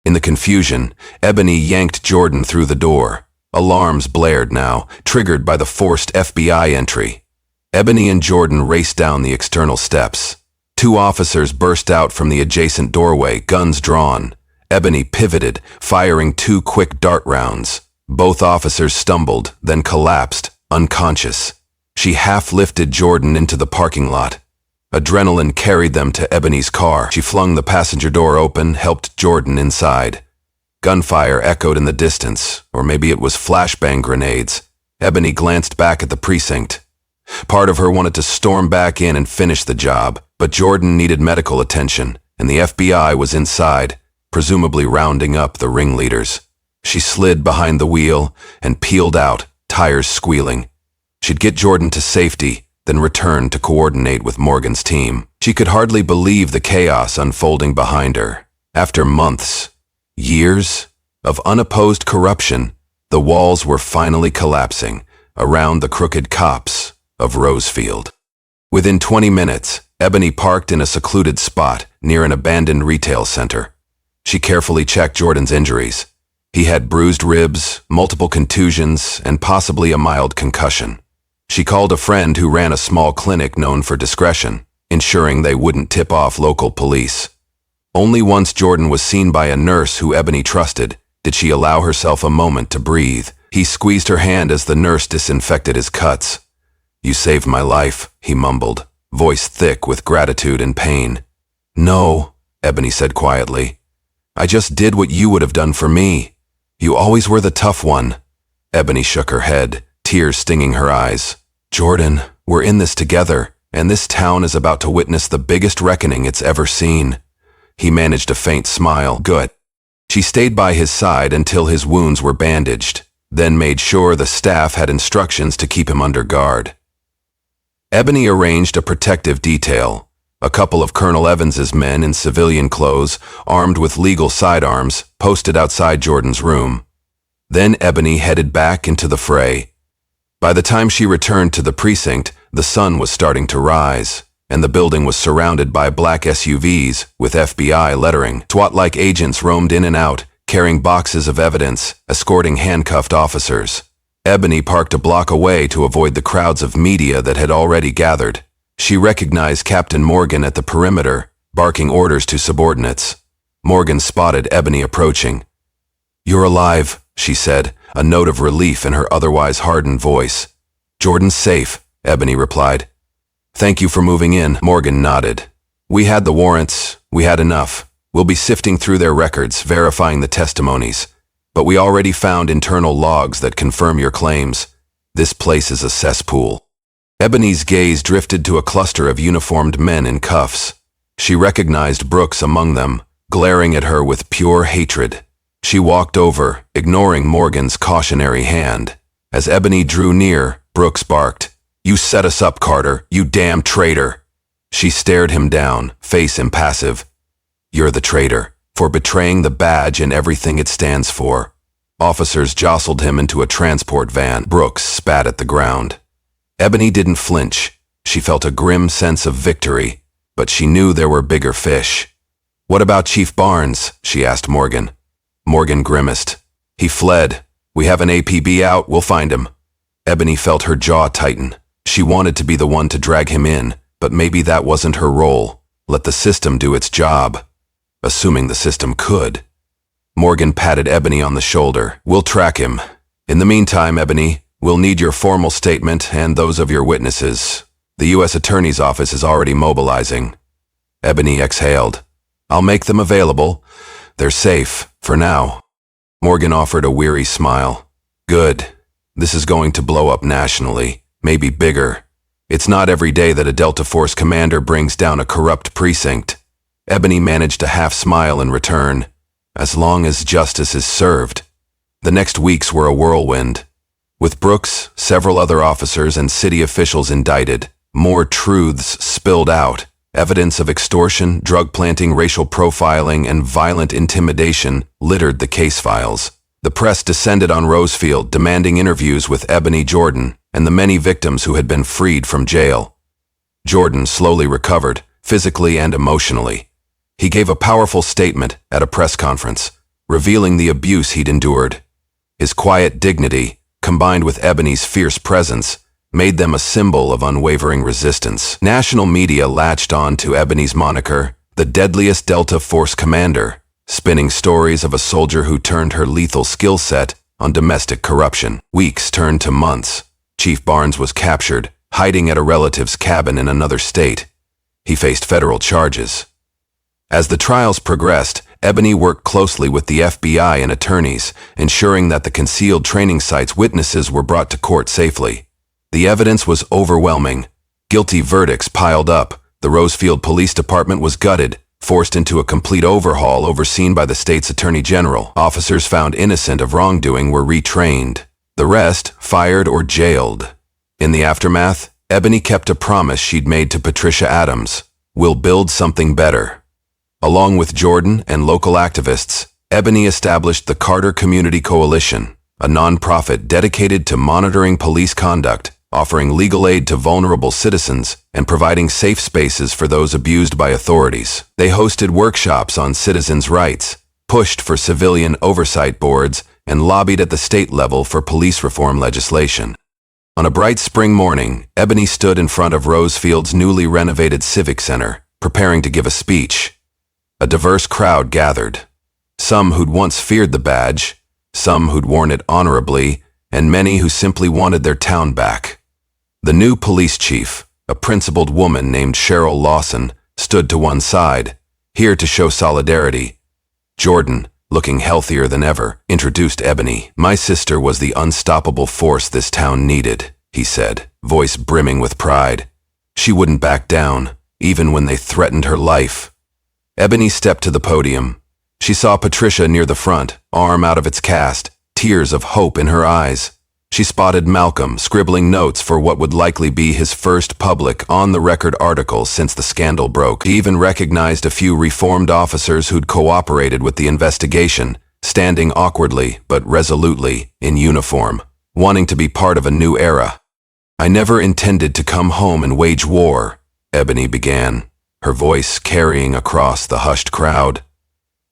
Speaker 1: In the confusion, Ebony yanked Jordan through the door. Alarms blared now, triggered by the forced FBI entry. Ebony and Jordan raced down the external steps. 2 officers burst out from the adjacent doorway, guns drawn. Ebony pivoted, firing 2 quick dart rounds. Both officers stumbled, then collapsed, unconscious. She half-lifted Jordan into the parking lot. Adrenaline carried them to Ebony's car. She flung the passenger door open, helped Jordan inside. Gunfire echoed in the distance, or maybe it was flashbang grenades. Ebony glanced back at the precinct. Part of her wanted to storm back in and finish the job, but Jordan needed medical attention, and the FBI was inside, presumably rounding up the ringleaders. She slid behind the wheel and peeled out, tires squealing. She'd get Jordan to safety, then return to coordinate with Morgan's team. She could hardly believe the chaos unfolding behind her. After months, years of unopposed corruption, the walls were finally collapsing around the crooked cops of Rosefield. Within 20 minutes, Ebony parked in a secluded spot near an abandoned retail center. She carefully checked Jordan's injuries. He had bruised ribs, multiple contusions, and possibly a mild concussion. She called a friend who ran a small clinic known for discretion, ensuring they wouldn't tip off local police. Only once Jordan was seen by a nurse who Ebony trusted did she allow herself a moment to breathe. He squeezed her hand as the nurse disinfected his cuts. "You saved my life," he mumbled, voice thick with gratitude and pain. "No," Ebony said quietly. "I just did what you would have done for me. You always were the tough one." Ebony shook her head, tears stinging her eyes. "Jordan, we're in this together, and this town is about to witness the biggest reckoning it's ever seen." He managed a faint smile. "Good. She stayed by his side until his wounds were bandaged, then made sure the staff had instructions to keep him under guard. Ebony arranged a protective detail. A couple of Colonel Evans's men in civilian clothes, armed with legal sidearms, posted outside Jordan's room. Then Ebony headed back into the fray. By the time she returned to the precinct, the sun was starting to rise, and the building was surrounded by black SUVs with FBI lettering. SWAT-like agents roamed in and out, carrying boxes of evidence, escorting handcuffed officers. Ebony parked a block away to avoid the crowds of media that had already gathered. She recognized Captain Morgan at the perimeter, barking orders to subordinates. Morgan spotted Ebony approaching. "You're alive," she said, a note of relief in her otherwise hardened voice. "Jordan's safe," Ebony replied. "Thank you for moving in," Morgan nodded. "We had the warrants. We had enough. We'll be sifting through their records, verifying the testimonies. But we already found internal logs that confirm your claims. This place is a cesspool." Ebony's gaze drifted to a cluster of uniformed men in cuffs. She recognized Brooks among them, glaring at her with pure hatred. She walked over, ignoring Morgan's cautionary hand. As Ebony drew near, Brooks barked, "You set us up, Carter, you damn traitor." She stared him down, face impassive. "You're the traitor, for betraying the badge and everything it stands for." Officers jostled him into a transport van. Brooks spat at the ground. Ebony didn't flinch. She felt a grim sense of victory, but she knew there were bigger fish. "What about Chief Barnes?" she asked Morgan. Morgan grimaced. "He fled. We have an APB out, we'll find him." Ebony felt her jaw tighten. She wanted to be the one to drag him in, but maybe that wasn't her role. Let the system do its job. Assuming the system could. Morgan patted Ebony on the shoulder. "We'll track him. In the meantime, Ebony, we'll need your formal statement and those of your witnesses. The U.S. Attorney's Office is already mobilizing." Ebony exhaled. "I'll make them available. They're safe, for now." Morgan offered a weary smile. "Good. This is going to blow up nationally, maybe bigger. It's not every day that a Delta Force commander brings down a corrupt precinct." Ebony managed a half-smile in return. As long as justice is served. The next weeks were a whirlwind. With Brooks, several other officers and city officials indicted, more truths spilled out. Evidence of extortion, drug planting, racial profiling, and violent intimidation littered the case files. The press descended on Rosefield, demanding interviews with Ebony Jordan and the many victims who had been freed from jail. Jordan slowly recovered, physically and emotionally. He gave a powerful statement at a press conference, revealing the abuse he'd endured. His quiet dignity, combined with Ebony's fierce presence, made them a symbol of unwavering resistance. National media latched on to Ebony's moniker, the deadliest Delta Force commander, spinning stories of a soldier who turned her lethal skill set on domestic corruption. Weeks turned to months. Chief Barnes was captured, hiding at a relative's cabin in another state. He faced federal charges. As the trials progressed, Ebony worked closely with the FBI and attorneys, ensuring that the concealed training site's witnesses were brought to court safely. The evidence was overwhelming. Guilty verdicts piled up. The Rosefield Police Department was gutted, forced into a complete overhaul overseen by the state's attorney general. Officers found innocent of wrongdoing were retrained. The rest, fired or jailed. In the aftermath, Ebony kept a promise she'd made to Patricia Adams. "We'll build something better." Along with Jordan and local activists, Ebony established the Carter Community Coalition, a nonprofit dedicated to monitoring police conduct, offering legal aid to vulnerable citizens, and providing safe spaces for those abused by authorities. They hosted workshops on citizens' rights, pushed for civilian oversight boards, and lobbied at the state level for police reform legislation. On a bright spring morning, Ebony stood in front of Rosefield's newly renovated Civic Center, preparing to give a speech. A diverse crowd gathered. Some who'd once feared the badge, some who'd worn it honorably, and many who simply wanted their town back. The new police chief, a principled woman named Cheryl Lawson, stood to one side, here to show solidarity. Jordan, looking healthier than ever, introduced Ebony. "My sister was the unstoppable force this town needed," he said, voice brimming with pride. "She wouldn't back down, even when they threatened her life." Ebony stepped to the podium. She saw Patricia near the front, arm out of its cast, tears of hope in her eyes. She spotted Malcolm scribbling notes for what would likely be his first public, on-the-record article since the scandal broke. He even recognized a few reformed officers who'd cooperated with the investigation, standing awkwardly but resolutely in uniform, wanting to be part of a new era. "I never intended to come home and wage war," Ebony began, her voice carrying across the hushed crowd.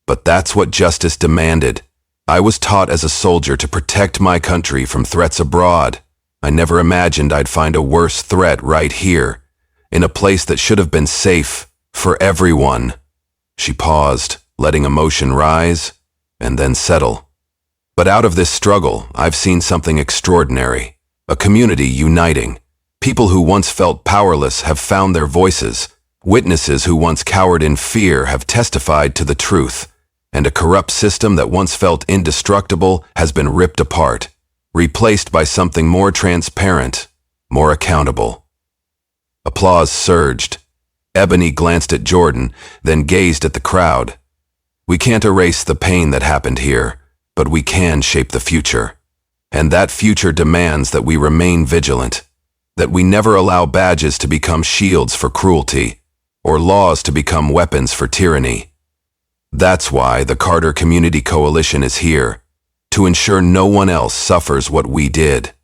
Speaker 1: "But that's what justice demanded. I was taught as a soldier to protect my country from threats abroad. I never imagined I'd find a worse threat right here, in a place that should have been safe for everyone." She paused, letting emotion rise and then settle. "But out of this struggle, I've seen something extraordinary. A community uniting. People who once felt powerless have found their voices. Witnesses who once cowered in fear have testified to the truth. And a corrupt system that once felt indestructible has been ripped apart, replaced by something more transparent, more accountable." Applause surged. Ebony glanced at Jordan, then gazed at the crowd. "We can't erase the pain that happened here, but we can shape the future. And that future demands that we remain vigilant, that we never allow badges to become shields for cruelty, or laws to become weapons for tyranny. That's why the Carter Community Coalition is here, to ensure no one else suffers what we did."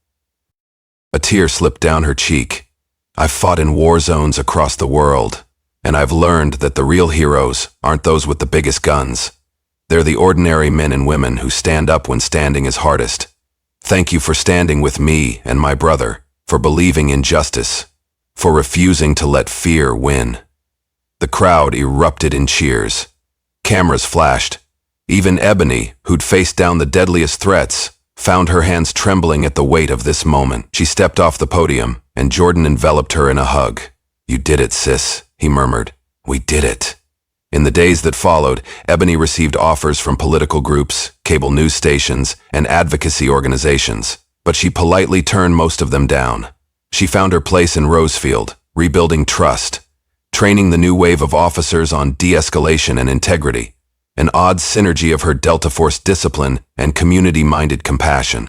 Speaker 1: A tear slipped down her cheek. "I've fought in war zones across the world, and I've learned that the real heroes aren't those with the biggest guns. They're the ordinary men and women who stand up when standing is hardest. Thank you for standing with me and my brother, for believing in justice, for refusing to let fear win." The crowd erupted in cheers. Cameras flashed. Even Ebony, who'd faced down the deadliest threats, found her hands trembling at the weight of this moment. She stepped off the podium, and Jordan enveloped her in a hug. "You did it, sis," he murmured. "We did it." In the days that followed, Ebony received offers from political groups, cable news stations, and advocacy organizations, but she politely turned most of them down. She found her place in Rosefield, rebuilding trust, training the new wave of officers on de-escalation and integrity, an odd synergy of her Delta Force discipline and community-minded compassion.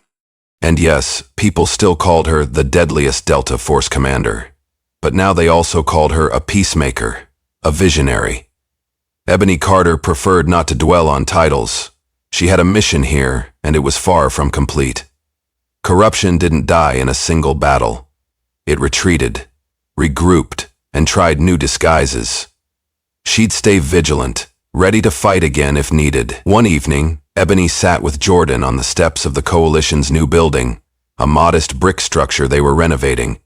Speaker 1: And yes, people still called her the deadliest Delta Force commander, but now they also called her a peacemaker, a visionary. Ebony Carter preferred not to dwell on titles. She had a mission here, and it was far from complete. Corruption didn't die in a single battle. It retreated, regrouped, and tried new disguises. She'd stay vigilant, ready to fight again if needed. One evening, Ebony sat with Jordan on the steps of the Coalition's new building, a modest brick structure they were renovating.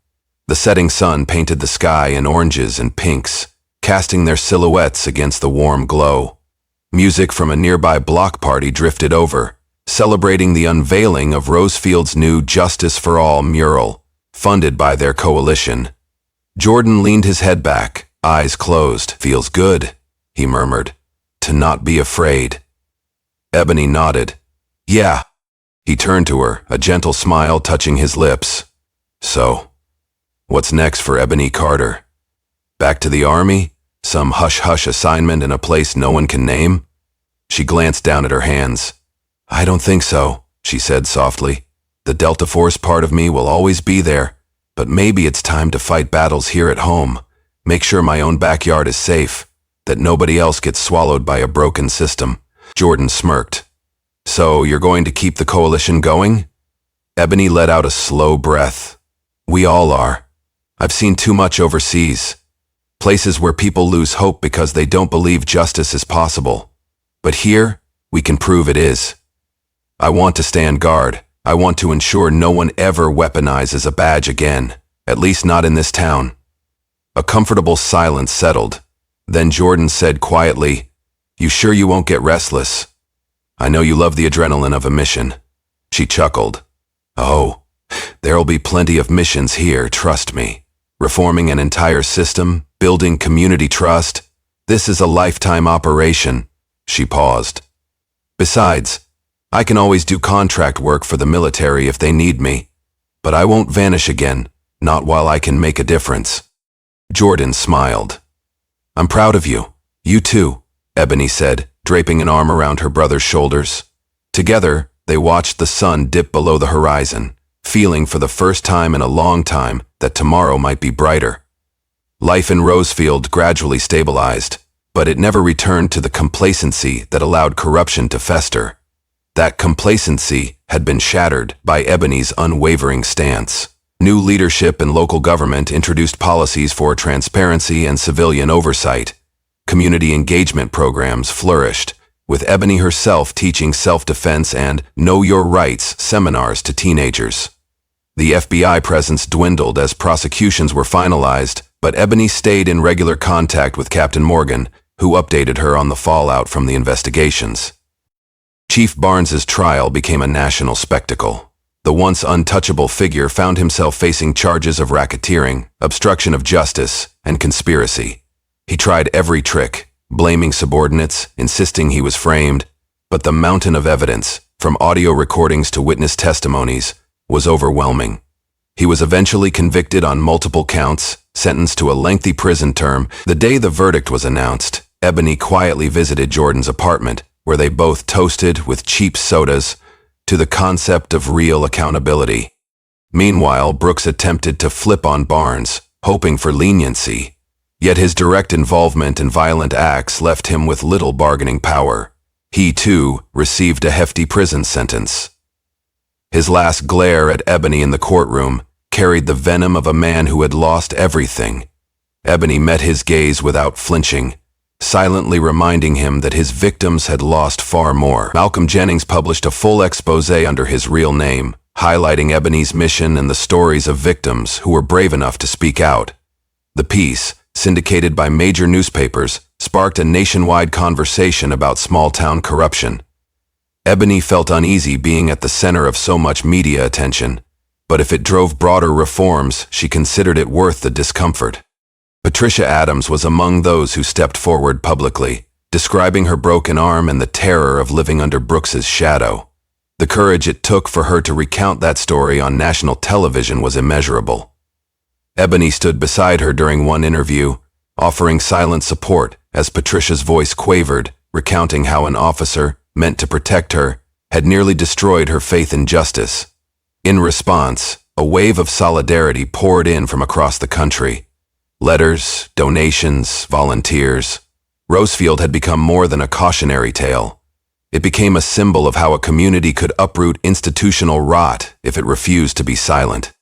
Speaker 1: The setting sun painted the sky in oranges and pinks, casting their silhouettes against the warm glow. Music from a nearby block party drifted over, celebrating the unveiling of Rosefield's new Justice for All mural, funded by their coalition. Jordan leaned his head back, eyes closed. "Feels good," he murmured, "to not be afraid." Ebony nodded. "Yeah." He turned to her, a gentle smile touching his lips. "So, what's next for Ebony Carter? Back to the army? Some hush-hush assignment in a place no one can name?" She glanced down at her hands. "I don't think so," she said softly. "The Delta Force part of me will always be there. But maybe it's time to fight battles here at home, make sure my own backyard is safe, that nobody else gets swallowed by a broken system." Jordan smirked. "So you're going to keep the coalition going?" Ebony let out a slow breath. "We all are. I've seen too much overseas. Places where people lose hope because they don't believe justice is possible. But here, we can prove it is. I want to stand guard. I want to ensure no one ever weaponizes a badge again, at least not in this town." A comfortable silence settled. Then Jordan said quietly, "You sure you won't get restless? I know you love the adrenaline of a mission." She chuckled. "Oh, there'll be plenty of missions here, trust me. Reforming an entire system, building community trust. This is a lifetime operation." She paused. "Besides, I can always do contract work for the military if they need me. But I won't vanish again, not while I can make a difference." Jordan smiled. "I'm proud of you. You too," Ebony said, draping an arm around her brother's shoulders. Together, they watched the sun dip below the horizon, feeling for the first time in a long time that tomorrow might be brighter. Life in Rosefield gradually stabilized, but it never returned to the complacency that allowed corruption to fester. That complacency had been shattered by Ebony's unwavering stance. New leadership in local government introduced policies for transparency and civilian oversight. Community engagement programs flourished, with Ebony herself teaching self-defense and Know Your Rights seminars to teenagers. The FBI presence dwindled as prosecutions were finalized, but Ebony stayed in regular contact with Captain Morgan, who updated her on the fallout from the investigations. Chief Barnes's trial became a national spectacle. The once untouchable figure found himself facing charges of racketeering, obstruction of justice, and conspiracy. He tried every trick, blaming subordinates, insisting he was framed, but the mountain of evidence, from audio recordings to witness testimonies, was overwhelming. He was eventually convicted on multiple counts, sentenced to a lengthy prison term. The day the verdict was announced, Ebony quietly visited Jordan's apartment, where they both toasted with cheap sodas to the concept of real accountability. Meanwhile, Brooks attempted to flip on Barnes, hoping for leniency. Yet his direct involvement in violent acts left him with little bargaining power. He, too, received a hefty prison sentence. His last glare at Ebony in the courtroom carried the venom of a man who had lost everything. Ebony met his gaze without flinching, silently reminding him that his victims had lost far more. Malcolm Jennings published a full exposé under his real name, highlighting Ebony's mission and the stories of victims who were brave enough to speak out. The piece, syndicated by major newspapers, sparked a nationwide conversation about small-town corruption. Ebony felt uneasy being at the center of so much media attention, but if it drove broader reforms, she considered it worth the discomfort. Patricia Adams was among those who stepped forward publicly, describing her broken arm and the terror of living under Brooks's shadow. The courage it took for her to recount that story on national television was immeasurable. Ebony stood beside her during one interview, offering silent support as Patricia's voice quavered, recounting how an officer, meant to protect her, had nearly destroyed her faith in justice. In response, a wave of solidarity poured in from across the country. Letters, donations, volunteers. Rosefield had become more than a cautionary tale. It became a symbol of how a community could uproot institutional rot if it refused to be silent.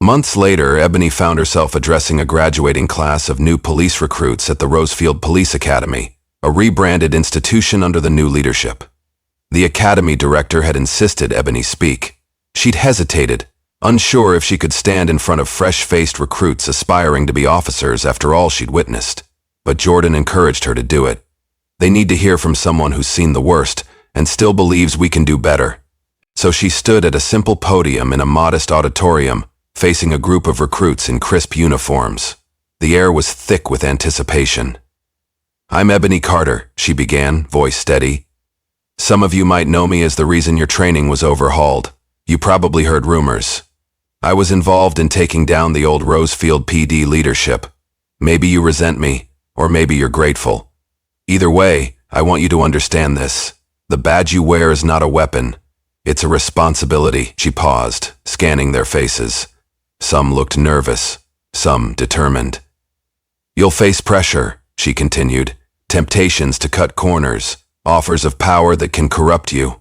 Speaker 1: Months later, Ebony found herself addressing a graduating class of new police recruits at the Rosefield Police Academy, a rebranded institution under the new leadership. The academy director had insisted Ebony speak. She'd hesitated, unsure if she could stand in front of fresh-faced recruits aspiring to be officers after all she'd witnessed. But Jordan encouraged her to do it. They need to hear from someone who's seen the worst and still believes we can do better. So she stood at a simple podium in a modest auditorium, facing a group of recruits in crisp uniforms. The air was thick with anticipation. "I'm Ebony Carter," she began, voice steady. "Some of you might know me as the reason your training was overhauled. You probably heard rumors. I was involved in taking down the old Rosefield PD leadership. Maybe you resent me, or maybe you're grateful. Either way, I want you to understand this. The badge you wear is not a weapon. It's a responsibility." She paused, scanning their faces. Some looked nervous, some determined. "You'll face pressure," she continued, "temptations to cut corners, offers of power that can corrupt you.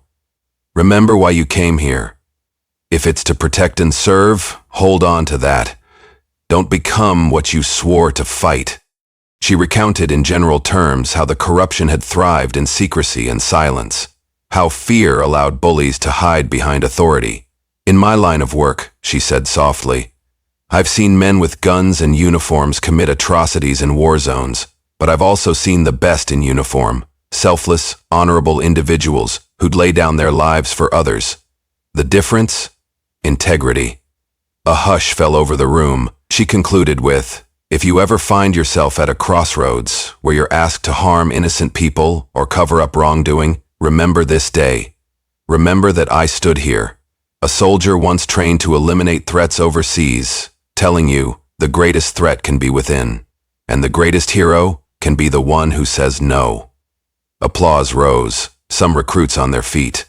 Speaker 1: Remember why you came here. If it's to protect and serve, hold on to that. Don't become what you swore to fight." She recounted in general terms how the corruption had thrived in secrecy and silence, how fear allowed bullies to hide behind authority. "In my line of work," she said softly, "I've seen men with guns and uniforms commit atrocities in war zones, but I've also seen the best in uniform, selfless, honorable individuals who'd lay down their lives for others. The difference? Integrity." A hush fell over the room. She concluded with, "If you ever find yourself at a crossroads where you're asked to harm innocent people or cover up wrongdoing, remember this day. Remember that I stood here, a soldier once trained to eliminate threats overseas, telling you the greatest threat can be within, and the greatest hero can be the one who says no." Applause rose, some recruits on their feet.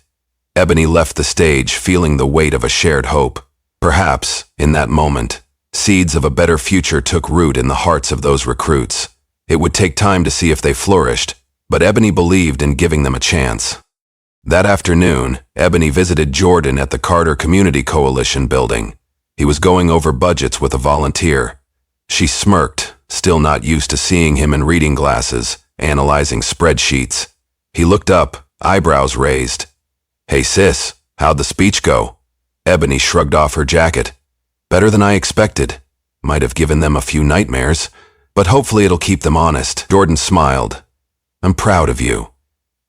Speaker 1: Ebony left the stage feeling the weight of a shared hope. Perhaps, in that moment, seeds of a better future took root in the hearts of those recruits. It would take time to see if they flourished, but Ebony believed in giving them a chance. That afternoon, Ebony visited Jordan at the Carter Community Coalition building. He was going over budgets with a volunteer. She smirked, still not used to seeing him in reading glasses, analyzing spreadsheets. He looked up, eyebrows raised. "Hey sis, how'd the speech go?" Ebony shrugged off her jacket. "Better than I expected. Might have given them a few nightmares, but hopefully it'll keep them honest." Jordan smiled. "I'm proud of you."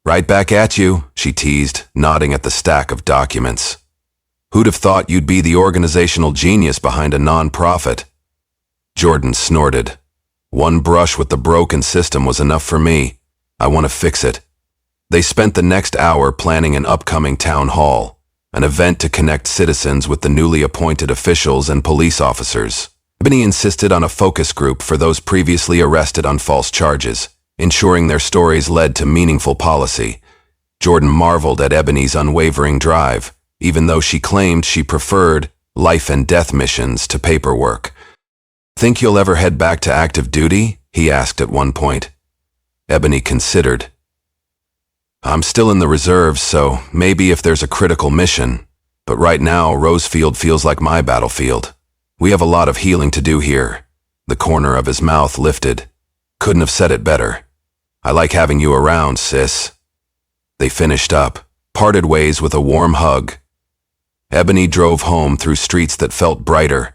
Speaker 1: "Right back at you," she teased, nodding at the stack of documents. "Who'd have thought you'd be the organizational genius behind a non-profit?" Jordan snorted. "One brush with the broken system was enough for me. I want to fix it." They spent the next hour planning an upcoming town hall, an event to connect citizens with the newly appointed officials and police officers. Ebony insisted on a focus group for those previously arrested on false charges, ensuring their stories led to meaningful policy. Jordan marveled at Ebony's unwavering drive, even though she claimed she preferred life and death missions to paperwork. "Think you'll ever head back to active duty?" he asked at one point. Ebony considered. "I'm still in the reserves, so maybe if there's a critical mission. But right now, Rosefield feels like my battlefield. We have a lot of healing to do here." The corner of his mouth lifted. "Couldn't have said it better. I like having you around, sis." They finished up, parted ways with a warm hug. Ebony drove home through streets that felt brighter.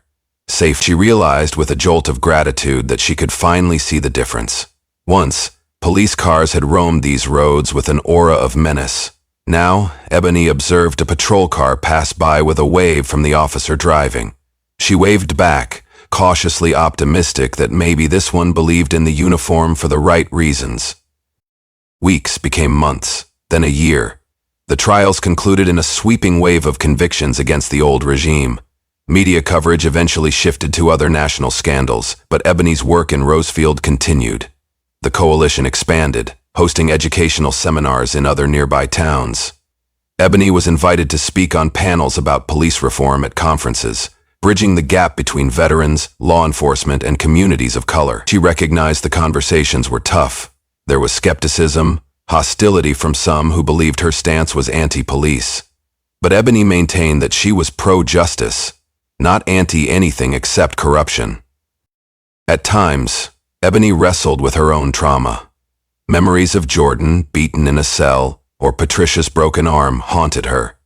Speaker 1: Safe, she realized with a jolt of gratitude that she could finally see the difference. Once, police cars had roamed these roads with an aura of menace. Now, Ebony observed a patrol car pass by with a wave from the officer driving. She waved back, cautiously optimistic that maybe this one believed in the uniform for the right reasons. Weeks became months, then a year. The trials concluded in a sweeping wave of convictions against the old regime. Media coverage eventually shifted to other national scandals, but Ebony's work in Rosefield continued. The coalition expanded, hosting educational seminars in other nearby towns. Ebony was invited to speak on panels about police reform at conferences, bridging the gap between veterans, law enforcement, and communities of color. She recognized the conversations were tough. There was skepticism, hostility from some who believed her stance was anti-police. But Ebony maintained that she was pro-justice, not anti-anything except corruption. At times, Ebony wrestled with her own trauma. Memories of Jordan, beaten in a cell, or Patricia's broken arm haunted her.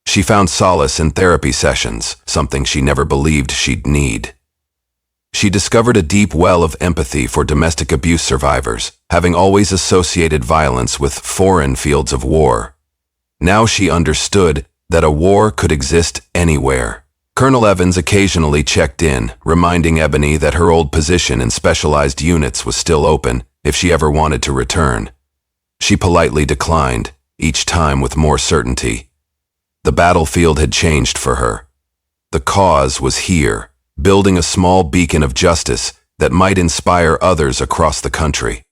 Speaker 1: She found solace in therapy sessions, something she never believed she'd need. She discovered a deep well of empathy for domestic abuse survivors, having always associated violence with foreign fields of war. Now she understood that a war could exist anywhere. Colonel Evans occasionally checked in, reminding Ebony that her old position in specialized units was still open if she ever wanted to return. She politely declined, each time with more certainty. The battlefield had changed for her. The cause was here, building a small beacon of justice that might inspire others across the country.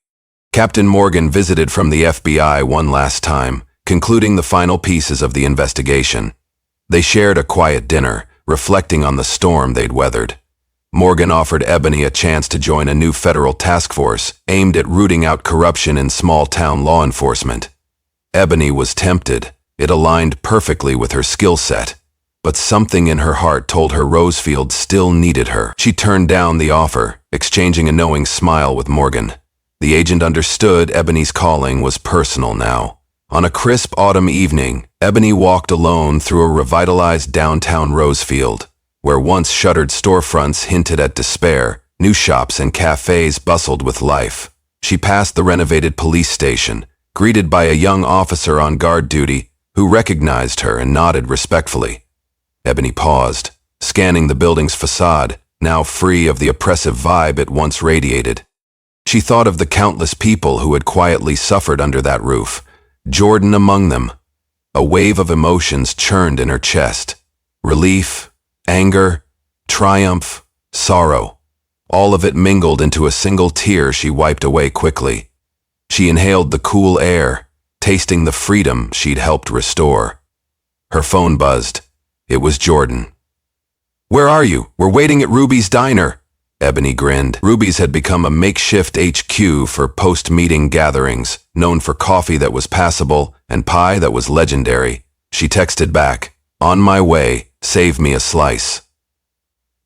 Speaker 1: Captain Morgan visited from the FBI one last time, concluding the final pieces of the investigation. They shared a quiet dinner, reflecting on the storm they'd weathered. Morgan offered Ebony a chance to join a new federal task force aimed at rooting out corruption in small-town law enforcement. Ebony was tempted. It aligned perfectly with her skill set, but something in her heart told her Rosefield still needed her. She turned down the offer, exchanging a knowing smile with Morgan. The agent understood Ebony's calling was personal now. On a crisp autumn evening, Ebony walked alone through a revitalized downtown Rosefield, where once shuttered storefronts hinted at despair. New shops and cafes bustled with life. She passed the renovated police station, greeted by a young officer on guard duty who recognized her and nodded respectfully. Ebony paused, scanning the building's facade, now free of the oppressive vibe it once radiated. She thought of the countless people who had quietly suffered under that roof, Jordan among them. A wave of emotions churned in her chest. Relief, anger, triumph, sorrow. All of it mingled into a single tear she wiped away quickly. She inhaled the cool air, tasting the freedom she'd helped restore. Her phone buzzed. It was Jordan. "Where are you? We're waiting at Ruby's Diner." Ebony grinned. Ruby's had become a makeshift HQ for post-meeting gatherings, known for coffee that was passable and pie that was legendary. She texted back, "On my way, save me a slice."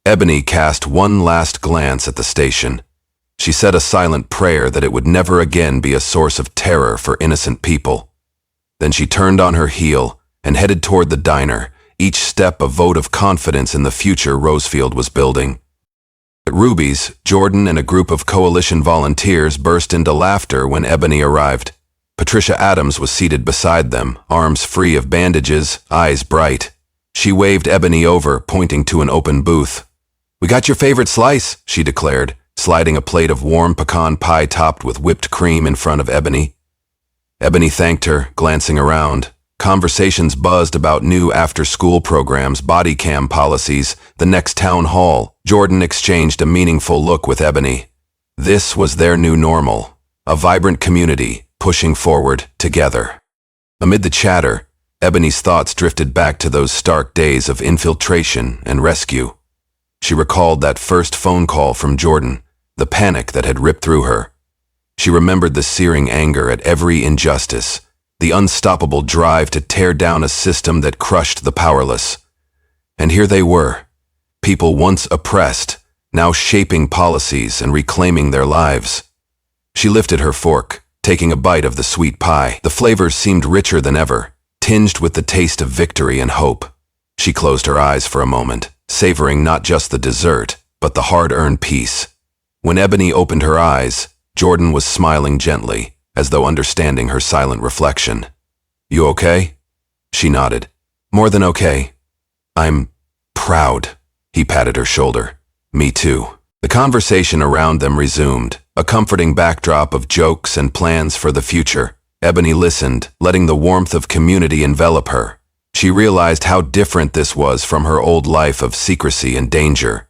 Speaker 1: Ebony cast one last glance at the station. She said a silent prayer that it would never again be a source of terror for innocent people. Then she turned on her heel and headed toward the diner, each step a vote of confidence in the future Rosefield was building. At Ruby's, Jordan and a group of coalition volunteers burst into laughter when Ebony arrived. Patricia Adams was seated beside them, arms free of bandages, eyes bright. She waved Ebony over, pointing to an open booth. "We got your favorite slice," she declared, sliding a plate of warm pecan pie topped with whipped cream in front of Ebony. Ebony thanked her, glancing around. Conversations buzzed about new after-school programs, body cam policies, the next town hall. Jordan exchanged a meaningful look with Ebony. This was their new normal, a vibrant community, pushing forward together. Amid the chatter, Ebony's thoughts drifted back to those stark days of infiltration and rescue. She recalled that first phone call from Jordan, the panic that had ripped through her. She remembered the searing anger at every injustice, the unstoppable drive to tear down a system that crushed the powerless. And here they were, people once oppressed, now shaping policies and reclaiming their lives. She lifted her fork, taking a bite of the sweet pie. The flavors seemed richer than ever, tinged with the taste of victory and hope. She closed her eyes for a moment, savoring not just the dessert, but the hard-earned peace. When Ebony opened her eyes, Jordan was smiling gently, as though understanding her silent reflection. "You okay?" She nodded. "More than okay. I'm proud." He patted her shoulder. "Me too." The conversation around them resumed, a comforting backdrop of jokes and plans for the future. Ebony listened, letting the warmth of community envelop her. She realized how different this was from her old life of secrecy and danger.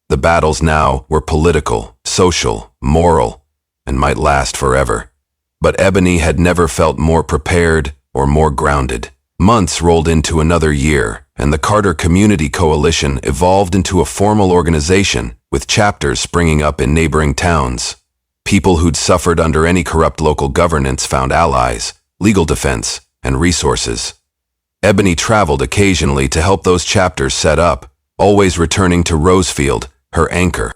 Speaker 1: The battles now were political, social, moral, and might last forever. But Ebony had never felt more prepared or more grounded. Months rolled into another year, and the Carter Community Coalition evolved into a formal organization, with chapters springing up in neighboring towns. People who'd suffered under any corrupt local governance found allies, legal defense, and resources. Ebony traveled occasionally to help those chapters set up, always returning to Rosefield, her anchor.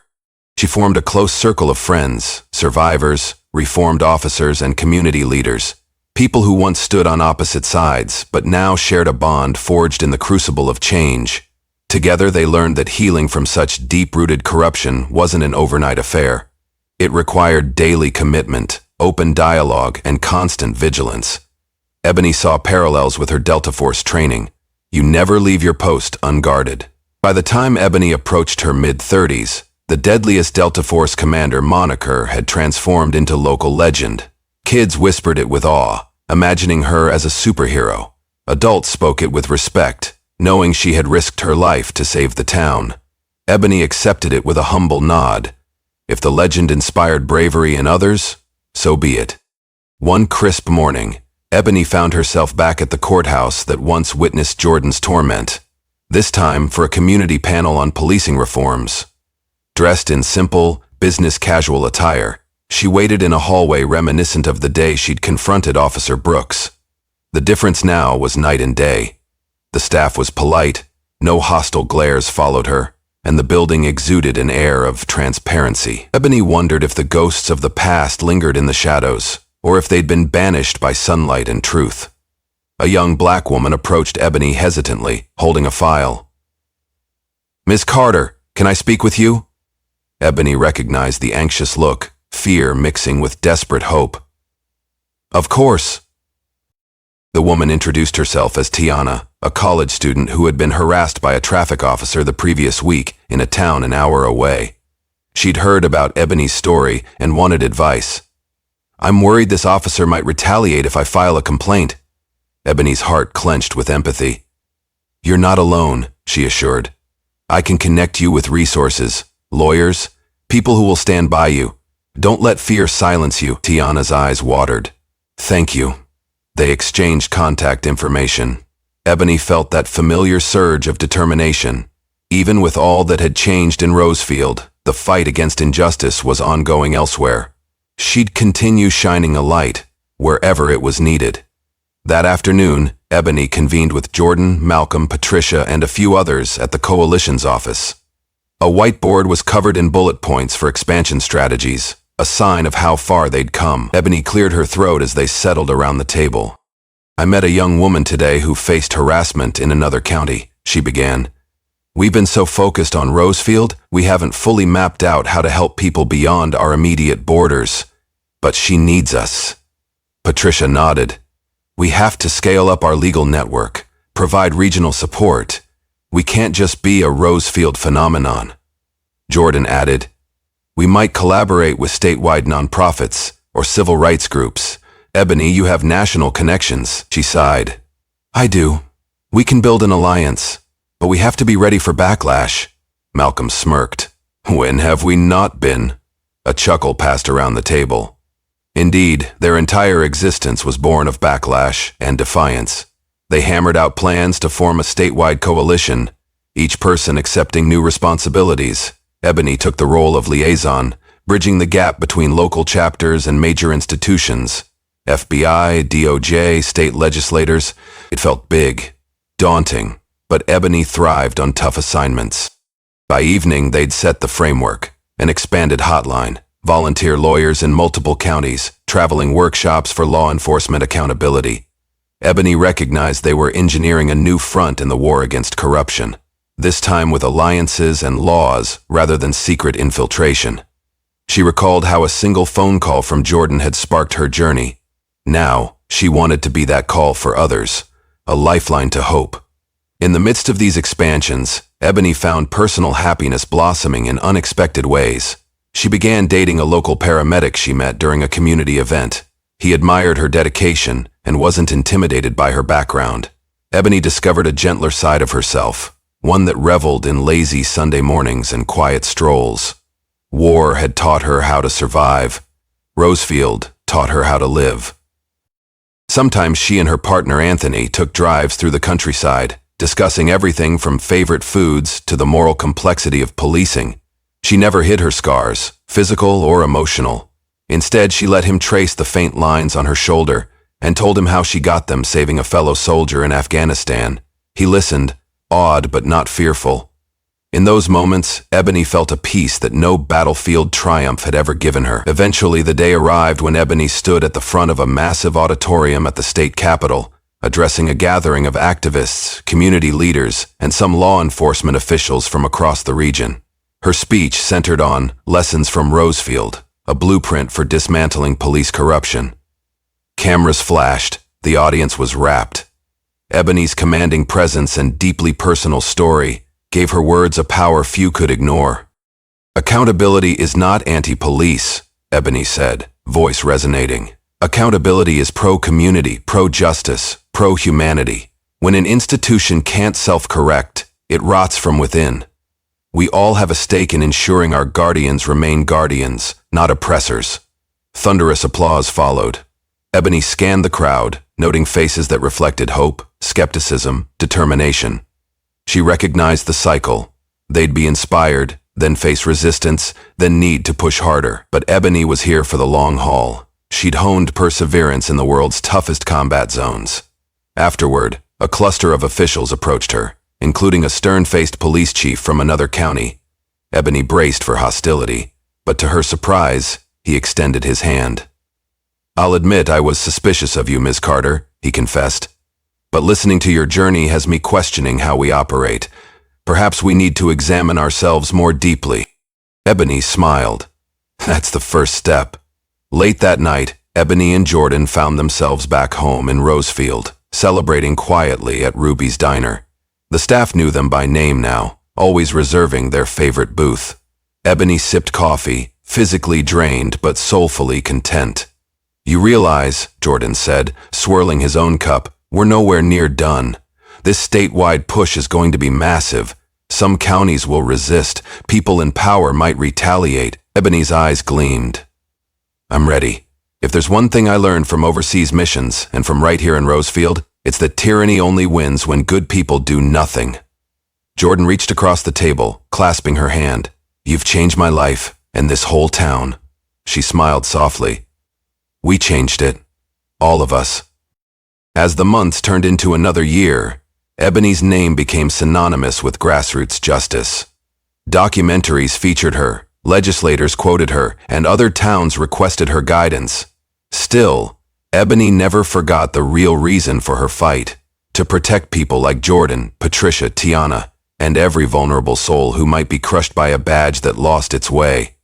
Speaker 1: She formed a close circle of friends, survivors, reformed officers, and community leaders, people who once stood on opposite sides, but now shared a bond forged in the crucible of change. Together they learned that healing from such deep-rooted corruption wasn't an overnight affair. It required daily commitment, open dialogue, and constant vigilance. Ebony saw parallels with her Delta Force training. You never leave your post unguarded. By the time Ebony approached her mid-30s, the deadliest Delta Force commander moniker had transformed into local legend. Kids whispered it with awe, imagining her as a superhero. Adults spoke it with respect, knowing she had risked her life to save the town. Ebony accepted it with a humble nod. If the legend inspired bravery in others, so be it. One crisp morning, Ebony found herself back at the courthouse that once witnessed Jordan's torment, this time for a community panel on policing reforms. Dressed in simple, business-casual attire, she waited in a hallway reminiscent of the day she'd confronted Officer Brooks. The difference now was night and day. The staff was polite, no hostile glares followed her, and the building exuded an air of transparency. Ebony wondered if the ghosts of the past lingered in the shadows, or if they'd been banished by sunlight and truth. A young black woman approached Ebony hesitantly, holding a file. "Miss Carter, can I speak with you?" Ebony recognized the anxious look, fear mixing with desperate hope. "Of course." The woman introduced herself as Tiana, a college student who had been harassed by a traffic officer the previous week in a town an hour away. She'd heard about Ebony's story and wanted advice. "I'm worried this officer might retaliate if I file a complaint." Ebony's heart clenched with empathy. "You're not alone," she assured. "I can connect you with resources, lawyers, people who will stand by you. Don't let fear silence you. Tiana's eyes watered. Thank you. They exchanged contact information. Ebony felt that familiar surge of determination. Even with all that had changed in Rosefield, the fight against injustice was ongoing elsewhere. She'd continue shining a light wherever it was needed. That afternoon, Ebony convened with Jordan, Malcolm, Patricia, and a few others at the coalition's office. A whiteboard was covered in bullet points for expansion strategies, a sign of how far they'd come. Ebony cleared her throat as they settled around the table. I met a young woman today who faced harassment in another county, she began. We've been so focused on Rosefield, we haven't fully mapped out how to help people beyond our immediate borders. But she needs us. Patricia nodded. We have to scale up our legal network, provide regional support. We can't just be a Rosefield phenomenon. Jordan added, we might collaborate with statewide nonprofits or civil rights groups. Ebony, you have national connections, she sighed. I do. We can build an alliance, but we have to be ready for backlash. Malcolm smirked. When have we not been? A chuckle passed around the table. Indeed, their entire existence was born of backlash and defiance. They hammered out plans to form a statewide coalition, each person accepting new responsibilities. Ebony took the role of liaison, bridging the gap between local chapters and major institutions. FBI, DOJ, state legislators. It felt big, daunting, but Ebony thrived on tough assignments. By evening, they'd set the framework, an expanded hotline, volunteer lawyers in multiple counties, traveling workshops for law enforcement accountability. Ebony recognized they were engineering a new front in the war against corruption, this time with alliances and laws rather than secret infiltration. She recalled how a single phone call from Jordan had sparked her journey. Now, she wanted to be that call for others, a lifeline to hope. In the midst of these expansions, Ebony found personal happiness blossoming in unexpected ways. She began dating a local paramedic she met during a community event. He admired her dedication and wasn't intimidated by her background. Ebony discovered a gentler side of herself, one that reveled in lazy Sunday mornings and quiet strolls. War had taught her how to survive. Rosefield taught her how to live. Sometimes she and her partner Anthony took drives through the countryside, discussing everything from favorite foods to the moral complexity of policing. She never hid her scars, physical or emotional. Instead, she let him trace the faint lines on her shoulder and told him how she got them saving a fellow soldier in Afghanistan. He listened, awed but not fearful. In those moments, Ebony felt a peace that no battlefield triumph had ever given her. Eventually, the day arrived when Ebony stood at the front of a massive auditorium at the state capitol, addressing a gathering of activists, community leaders, and some law enforcement officials from across the region. Her speech centered on Lessons from Rosefield, a blueprint for dismantling police corruption. Cameras flashed, the audience was rapt. Ebony's commanding presence and deeply personal story gave her words a power few could ignore. Accountability is not anti-police, Ebony said, voice resonating. Accountability is pro-community, pro-justice, pro-humanity. When an institution can't self-correct, it rots from within. We all have a stake in ensuring our guardians remain guardians, not oppressors. Thunderous applause followed. Ebony scanned the crowd, noting faces that reflected hope, skepticism, determination. She recognized the cycle. They'd be inspired, then face resistance, then need to push harder. But Ebony was here for the long haul. She'd honed perseverance in the world's toughest combat zones. Afterward, a cluster of officials approached her, including a stern-faced police chief from another county. Ebony braced for hostility, but to her surprise, he extended his hand. I'll admit I was suspicious of you, Ms. Carter, he confessed. But listening to your journey has me questioning how we operate. Perhaps we need to examine ourselves more deeply. Ebony smiled. That's the first step. Late that night, Ebony and Jordan found themselves back home in Rosefield, celebrating quietly at Ruby's Diner. The staff knew them by name now, always reserving their favorite booth. Ebony sipped coffee, physically drained but soulfully content. You realize, Jordan said, swirling his own cup, we're nowhere near done. This statewide push is going to be massive. Some counties will resist. People in power might retaliate. Ebony's eyes gleamed. I'm ready. If there's one thing I learned from overseas missions and from right here in Rosefield, it's that tyranny only wins when good people do nothing. Jordan reached across the table, clasping her hand. You've changed my life, and this whole town. She smiled softly. We changed it. All of us. As the months turned into another year, Ebony's name became synonymous with grassroots justice. Documentaries featured her, legislators quoted her, and other towns requested her guidance. Still, Ebony never forgot the real reason for her fight: to protect people like Jordan, Patricia, Tiana, and every vulnerable soul who might be crushed by a badge that lost its way.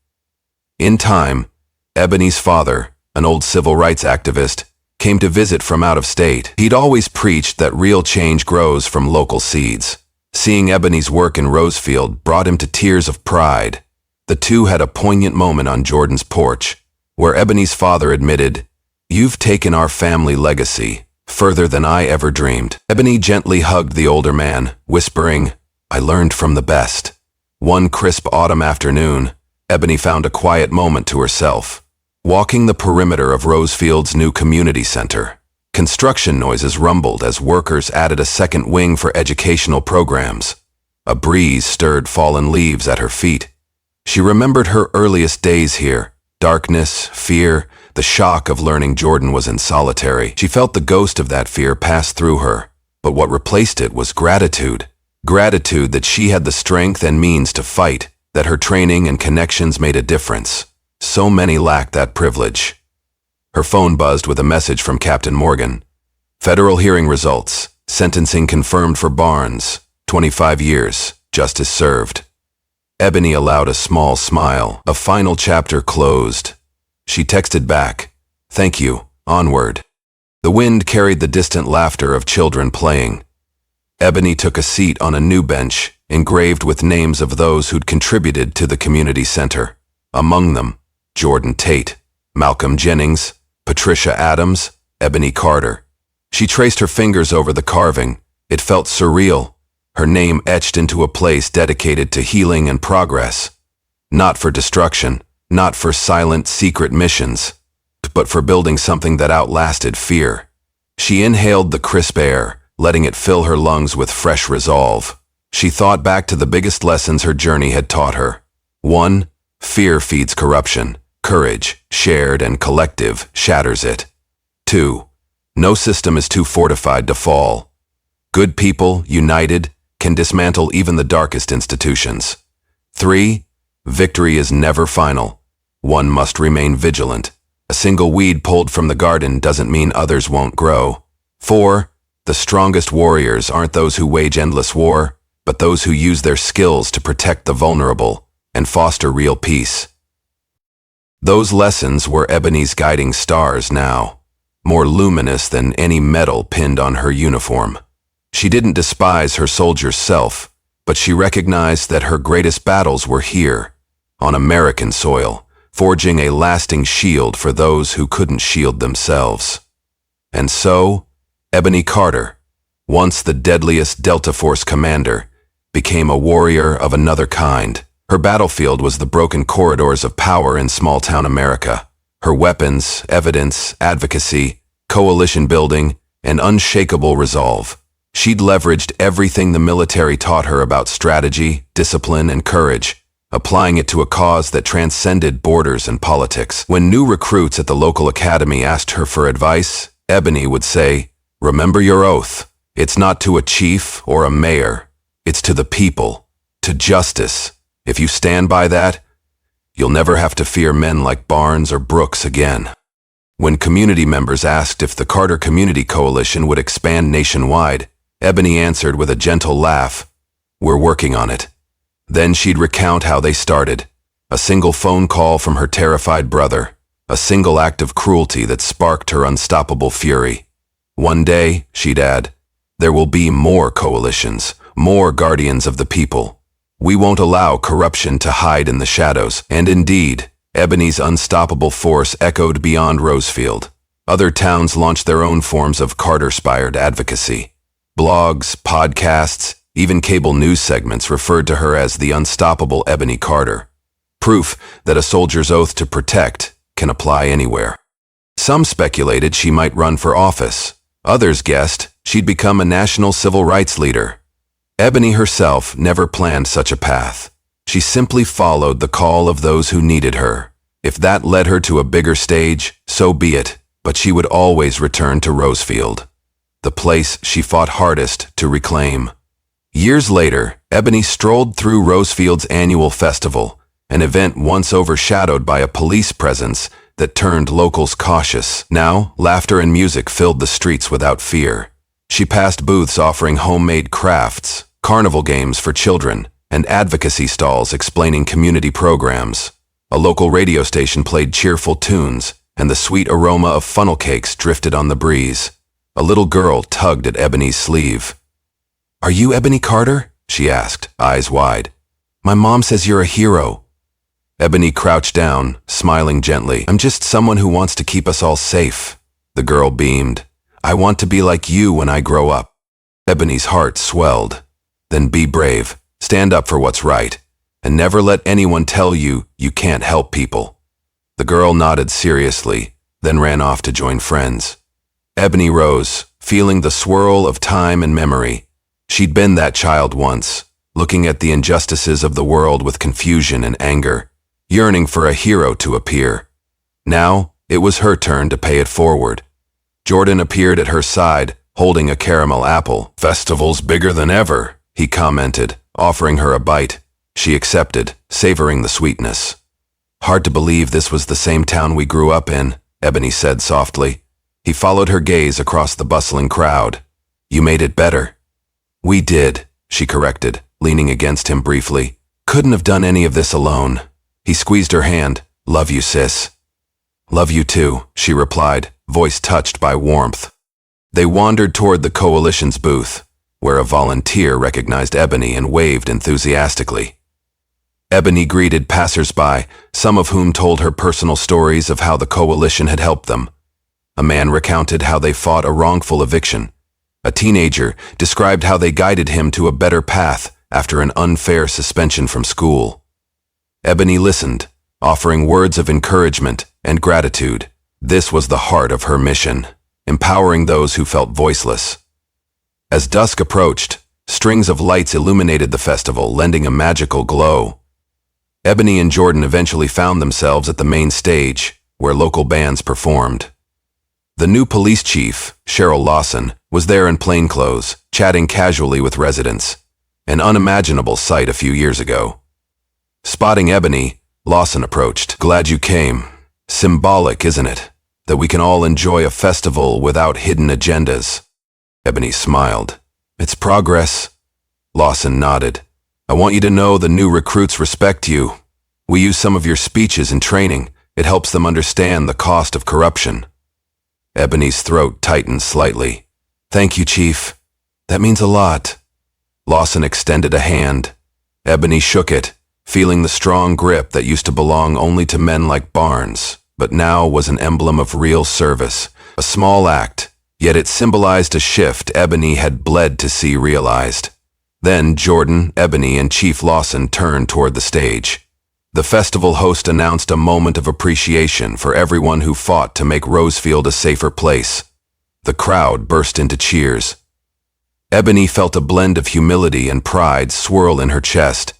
Speaker 1: In time, Ebony's father, an old civil rights activist, came to visit from out of state. He'd always preached that real change grows from local seeds. Seeing Ebony's work in Rosefield brought him to tears of pride. The two had a poignant moment on Jordan's porch, where Ebony's father admitted, "You've taken our family legacy further than I ever dreamed." Ebony gently hugged the older man, whispering, "I learned from the best." One crisp autumn afternoon, Ebony found a quiet moment to herself, walking the perimeter of Rosefield's new community center. Construction noises rumbled as workers added a second wing for educational programs. A breeze stirred fallen leaves at her feet. She remembered her earliest days here: darkness, fear, the shock of learning Jordan was in solitary. She felt the ghost of that fear pass through her, but what replaced it was gratitude. Gratitude that she had the strength and means to fight, that her training and connections made a difference. So many lacked that privilege. Her phone buzzed with a message from Captain Morgan. Federal hearing results. Sentencing confirmed for Barnes. 25 years. Justice served. Ebony allowed a small smile. A final chapter closed. She texted back, "Thank you. Onward." The wind carried the distant laughter of children playing. Ebony took a seat on a new bench, engraved with names of those who'd contributed to the community center. Among them, Jordan Tate, Malcolm Jennings, Patricia Adams, Ebony Carter. She traced her fingers over the carving. It felt surreal, her name etched into a place dedicated to healing and progress. Not for destruction, not for silent, secret missions, but for building something that outlasted fear. She inhaled the crisp air, letting it fill her lungs with fresh resolve. She thought back to the biggest lessons her journey had taught her. 1. Fear feeds corruption. Courage, shared and collective, shatters it. 2. No system is too fortified to fall. Good people, united, can dismantle even the darkest institutions. 3. Victory is never final. One must remain vigilant. A single weed pulled from the garden doesn't mean others won't grow. 4. The strongest warriors aren't those who wage endless war, but those who use their skills to protect the vulnerable and foster real peace. Those lessons were Ebony's guiding stars now, more luminous than any medal pinned on her uniform. She didn't despise her soldier's self, but she recognized that her greatest battles were here, on American soil, forging a lasting shield for those who couldn't shield themselves. And so, Ebony Carter, once the deadliest Delta Force commander, became a warrior of another kind. Her battlefield was the broken corridors of power in small-town America. Her weapons, evidence, advocacy, coalition building, and unshakable resolve. She'd leveraged everything the military taught her about strategy, discipline, and courage, applying it to a cause that transcended borders and politics. When new recruits at the local academy asked her for advice, Ebony would say, "Remember your oath. It's not to a chief or a mayor. It's to the people, to justice. If you stand by that, you'll never have to fear men like Barnes or Brooks again." When community members asked if the Carter Community Coalition would expand nationwide, Ebony answered with a gentle laugh, "We're working on it." Then she'd recount how they started. A single phone call from her terrified brother, a single act of cruelty that sparked her unstoppable fury. One day, she'd add, there will be more coalitions, more guardians of the people. We won't allow corruption to hide in the shadows. And indeed, Ebony's unstoppable force echoed beyond Rosefield. Other towns launched their own forms of Carter-inspired advocacy. Blogs, podcasts, even cable news segments referred to her as the unstoppable Ebony Carter. Proof that a soldier's oath to protect can apply anywhere. Some speculated she might run for office. Others guessed she'd become a national civil rights leader. Ebony herself never planned such a path. She simply followed the call of those who needed her. If that led her to a bigger stage, so be it, but she would always return to Rosefield, the place she fought hardest to reclaim. Years later, Ebony strolled through Rosefield's annual festival, an event once overshadowed by a police presence that turned locals cautious. Now, laughter and music filled the streets without fear. She passed booths offering homemade crafts, carnival games for children, and advocacy stalls explaining community programs. A local radio station played cheerful tunes, and the sweet aroma of funnel cakes drifted on the breeze. A little girl tugged at Ebony's sleeve. "Are you Ebony Carter?" she asked, eyes wide. "My mom says you're a hero." Ebony crouched down, smiling gently. "I'm just someone who wants to keep us all safe." The girl beamed. "I want to be like you when I grow up." Ebony's heart swelled. "Then be brave, stand up for what's right, and never let anyone tell you you can't help people." The girl nodded seriously, then ran off to join friends. Ebony rose, feeling the swirl of time and memory. She'd been that child once, looking at the injustices of the world with confusion and anger, yearning for a hero to appear. Now, it was her turn to pay it forward. Jordan appeared at her side, holding a caramel apple. "Festival's bigger than ever," he commented, offering her a bite. She accepted, savoring the sweetness. "Hard to believe this was the same town we grew up in," Ebony said softly. He followed her gaze across the bustling crowd. "You made it better." "We did," she corrected, leaning against him briefly. "Couldn't have done any of this alone." He squeezed her hand. "Love you, sis." "Love you too," she replied, voice touched by warmth. They wandered toward the coalition's booth, where a volunteer recognized Ebony and waved enthusiastically. Ebony greeted passers-by, some of whom told her personal stories of how the coalition had helped them. A man recounted how they fought a wrongful eviction. A teenager described how they guided him to a better path after an unfair suspension from school. Ebony listened, offering words of encouragement and gratitude. This was the heart of her mission, empowering those who felt voiceless. As dusk approached, strings of lights illuminated the festival, lending a magical glow. Ebony and Jordan eventually found themselves at the main stage, where local bands performed. The new police chief, Cheryl Lawson, was there in plainclothes, chatting casually with residents, an unimaginable sight a few years ago. Spotting Ebony, Lawson approached. "Glad you came. Symbolic, isn't it, that we can all enjoy a festival without hidden agendas?" Ebony smiled. "It's progress." Lawson nodded. "I want you to know the new recruits respect you. We use some of your speeches in training. It helps them understand the cost of corruption." Ebony's throat tightened slightly. "Thank you, Chief. That means a lot." Lawson extended a hand. Ebony shook it, feeling the strong grip that used to belong only to men like Barnes, but now was an emblem of real service. A small act, yet it symbolized a shift Ebony had bled to see realized. Then Jordan, Ebony, and Chief Lawson turned toward the stage. The festival host announced a moment of appreciation for everyone who fought to make Rosefield a safer place. The crowd burst into cheers. Ebony felt a blend of humility and pride swirl in her chest.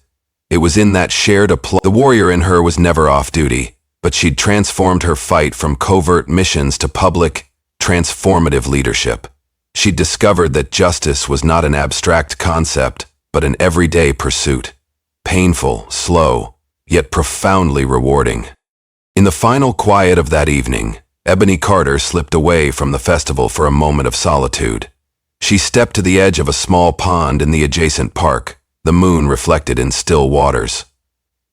Speaker 1: It was in that shared applause. The warrior in her was never off duty, but she'd transformed her fight from covert missions to public, transformative leadership. She'd discovered that justice was not an abstract concept, but an everyday pursuit. Painful, slow, yet profoundly rewarding. In the final quiet of that evening, Ebony Carter slipped away from the festival for a moment of solitude. She stepped to the edge of a small pond in the adjacent park, the moon reflected in still waters.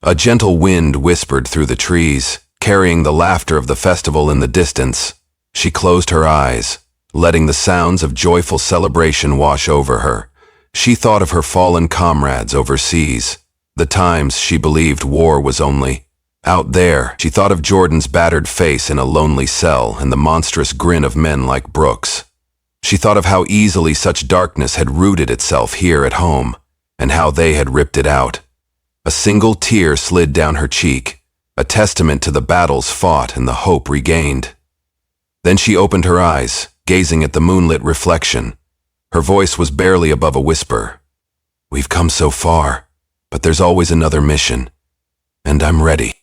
Speaker 1: A gentle wind whispered through the trees, carrying the laughter of the festival in the distance. She closed her eyes, letting the sounds of joyful celebration wash over her. She thought of her fallen comrades overseas, the times she believed war was only out there. She thought of Jordan's battered face in a lonely cell and the monstrous grin of men like Brooks. She thought of how easily such darkness had rooted itself here at home, and how they had ripped it out. A single tear slid down her cheek, a testament to the battles fought and the hope regained. Then she opened her eyes, gazing at the moonlit reflection. Her voice was barely above a whisper. "We've come so far, but there's always another mission. And I'm ready."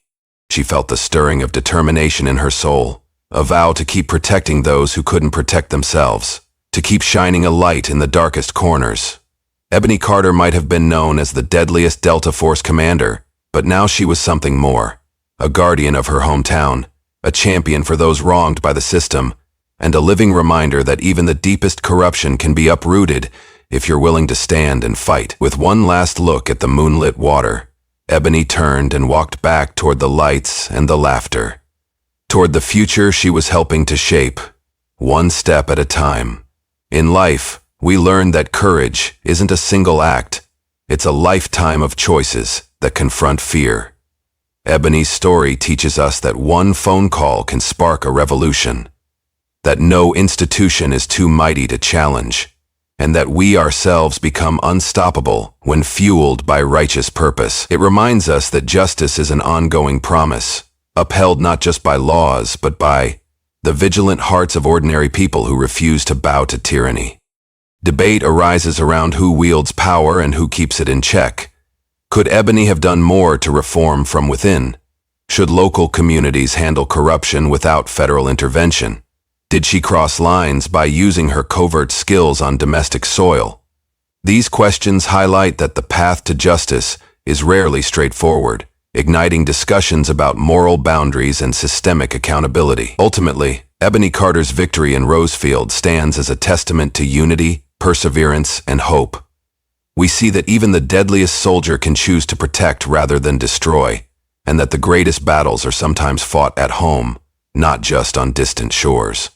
Speaker 1: She felt the stirring of determination in her soul, a vow to keep protecting those who couldn't protect themselves, to keep shining a light in the darkest corners. Ebony Carter might have been known as the deadliest Delta Force commander, but now she was something more. A guardian of her hometown, a champion for those wronged by the system, and a living reminder that even the deepest corruption can be uprooted if you're willing to stand and fight. With one last look at the moonlit water, Ebony turned and walked back toward the lights and the laughter, toward the future she was helping to shape, one step at a time. In life, we learn that courage isn't a single act, it's a lifetime of choices that confront fear. Ebony's story teaches us that one phone call can spark a revolution, that no institution is too mighty to challenge, and that we ourselves become unstoppable when fueled by righteous purpose. It reminds us that justice is an ongoing promise, upheld not just by laws, but by the vigilant hearts of ordinary people who refuse to bow to tyranny. Debate arises around who wields power and who keeps it in check. Could Ebony have done more to reform from within? Should local communities handle corruption without federal intervention? Did she cross lines by using her covert skills on domestic soil? These questions highlight that the path to justice is rarely straightforward, igniting discussions about moral boundaries and systemic accountability. Ultimately, Ebony Carter's victory in Rosefield stands as a testament to unity, perseverance, and hope. We see that even the deadliest soldier can choose to protect rather than destroy, and that the greatest battles are sometimes fought at home, not just on distant shores.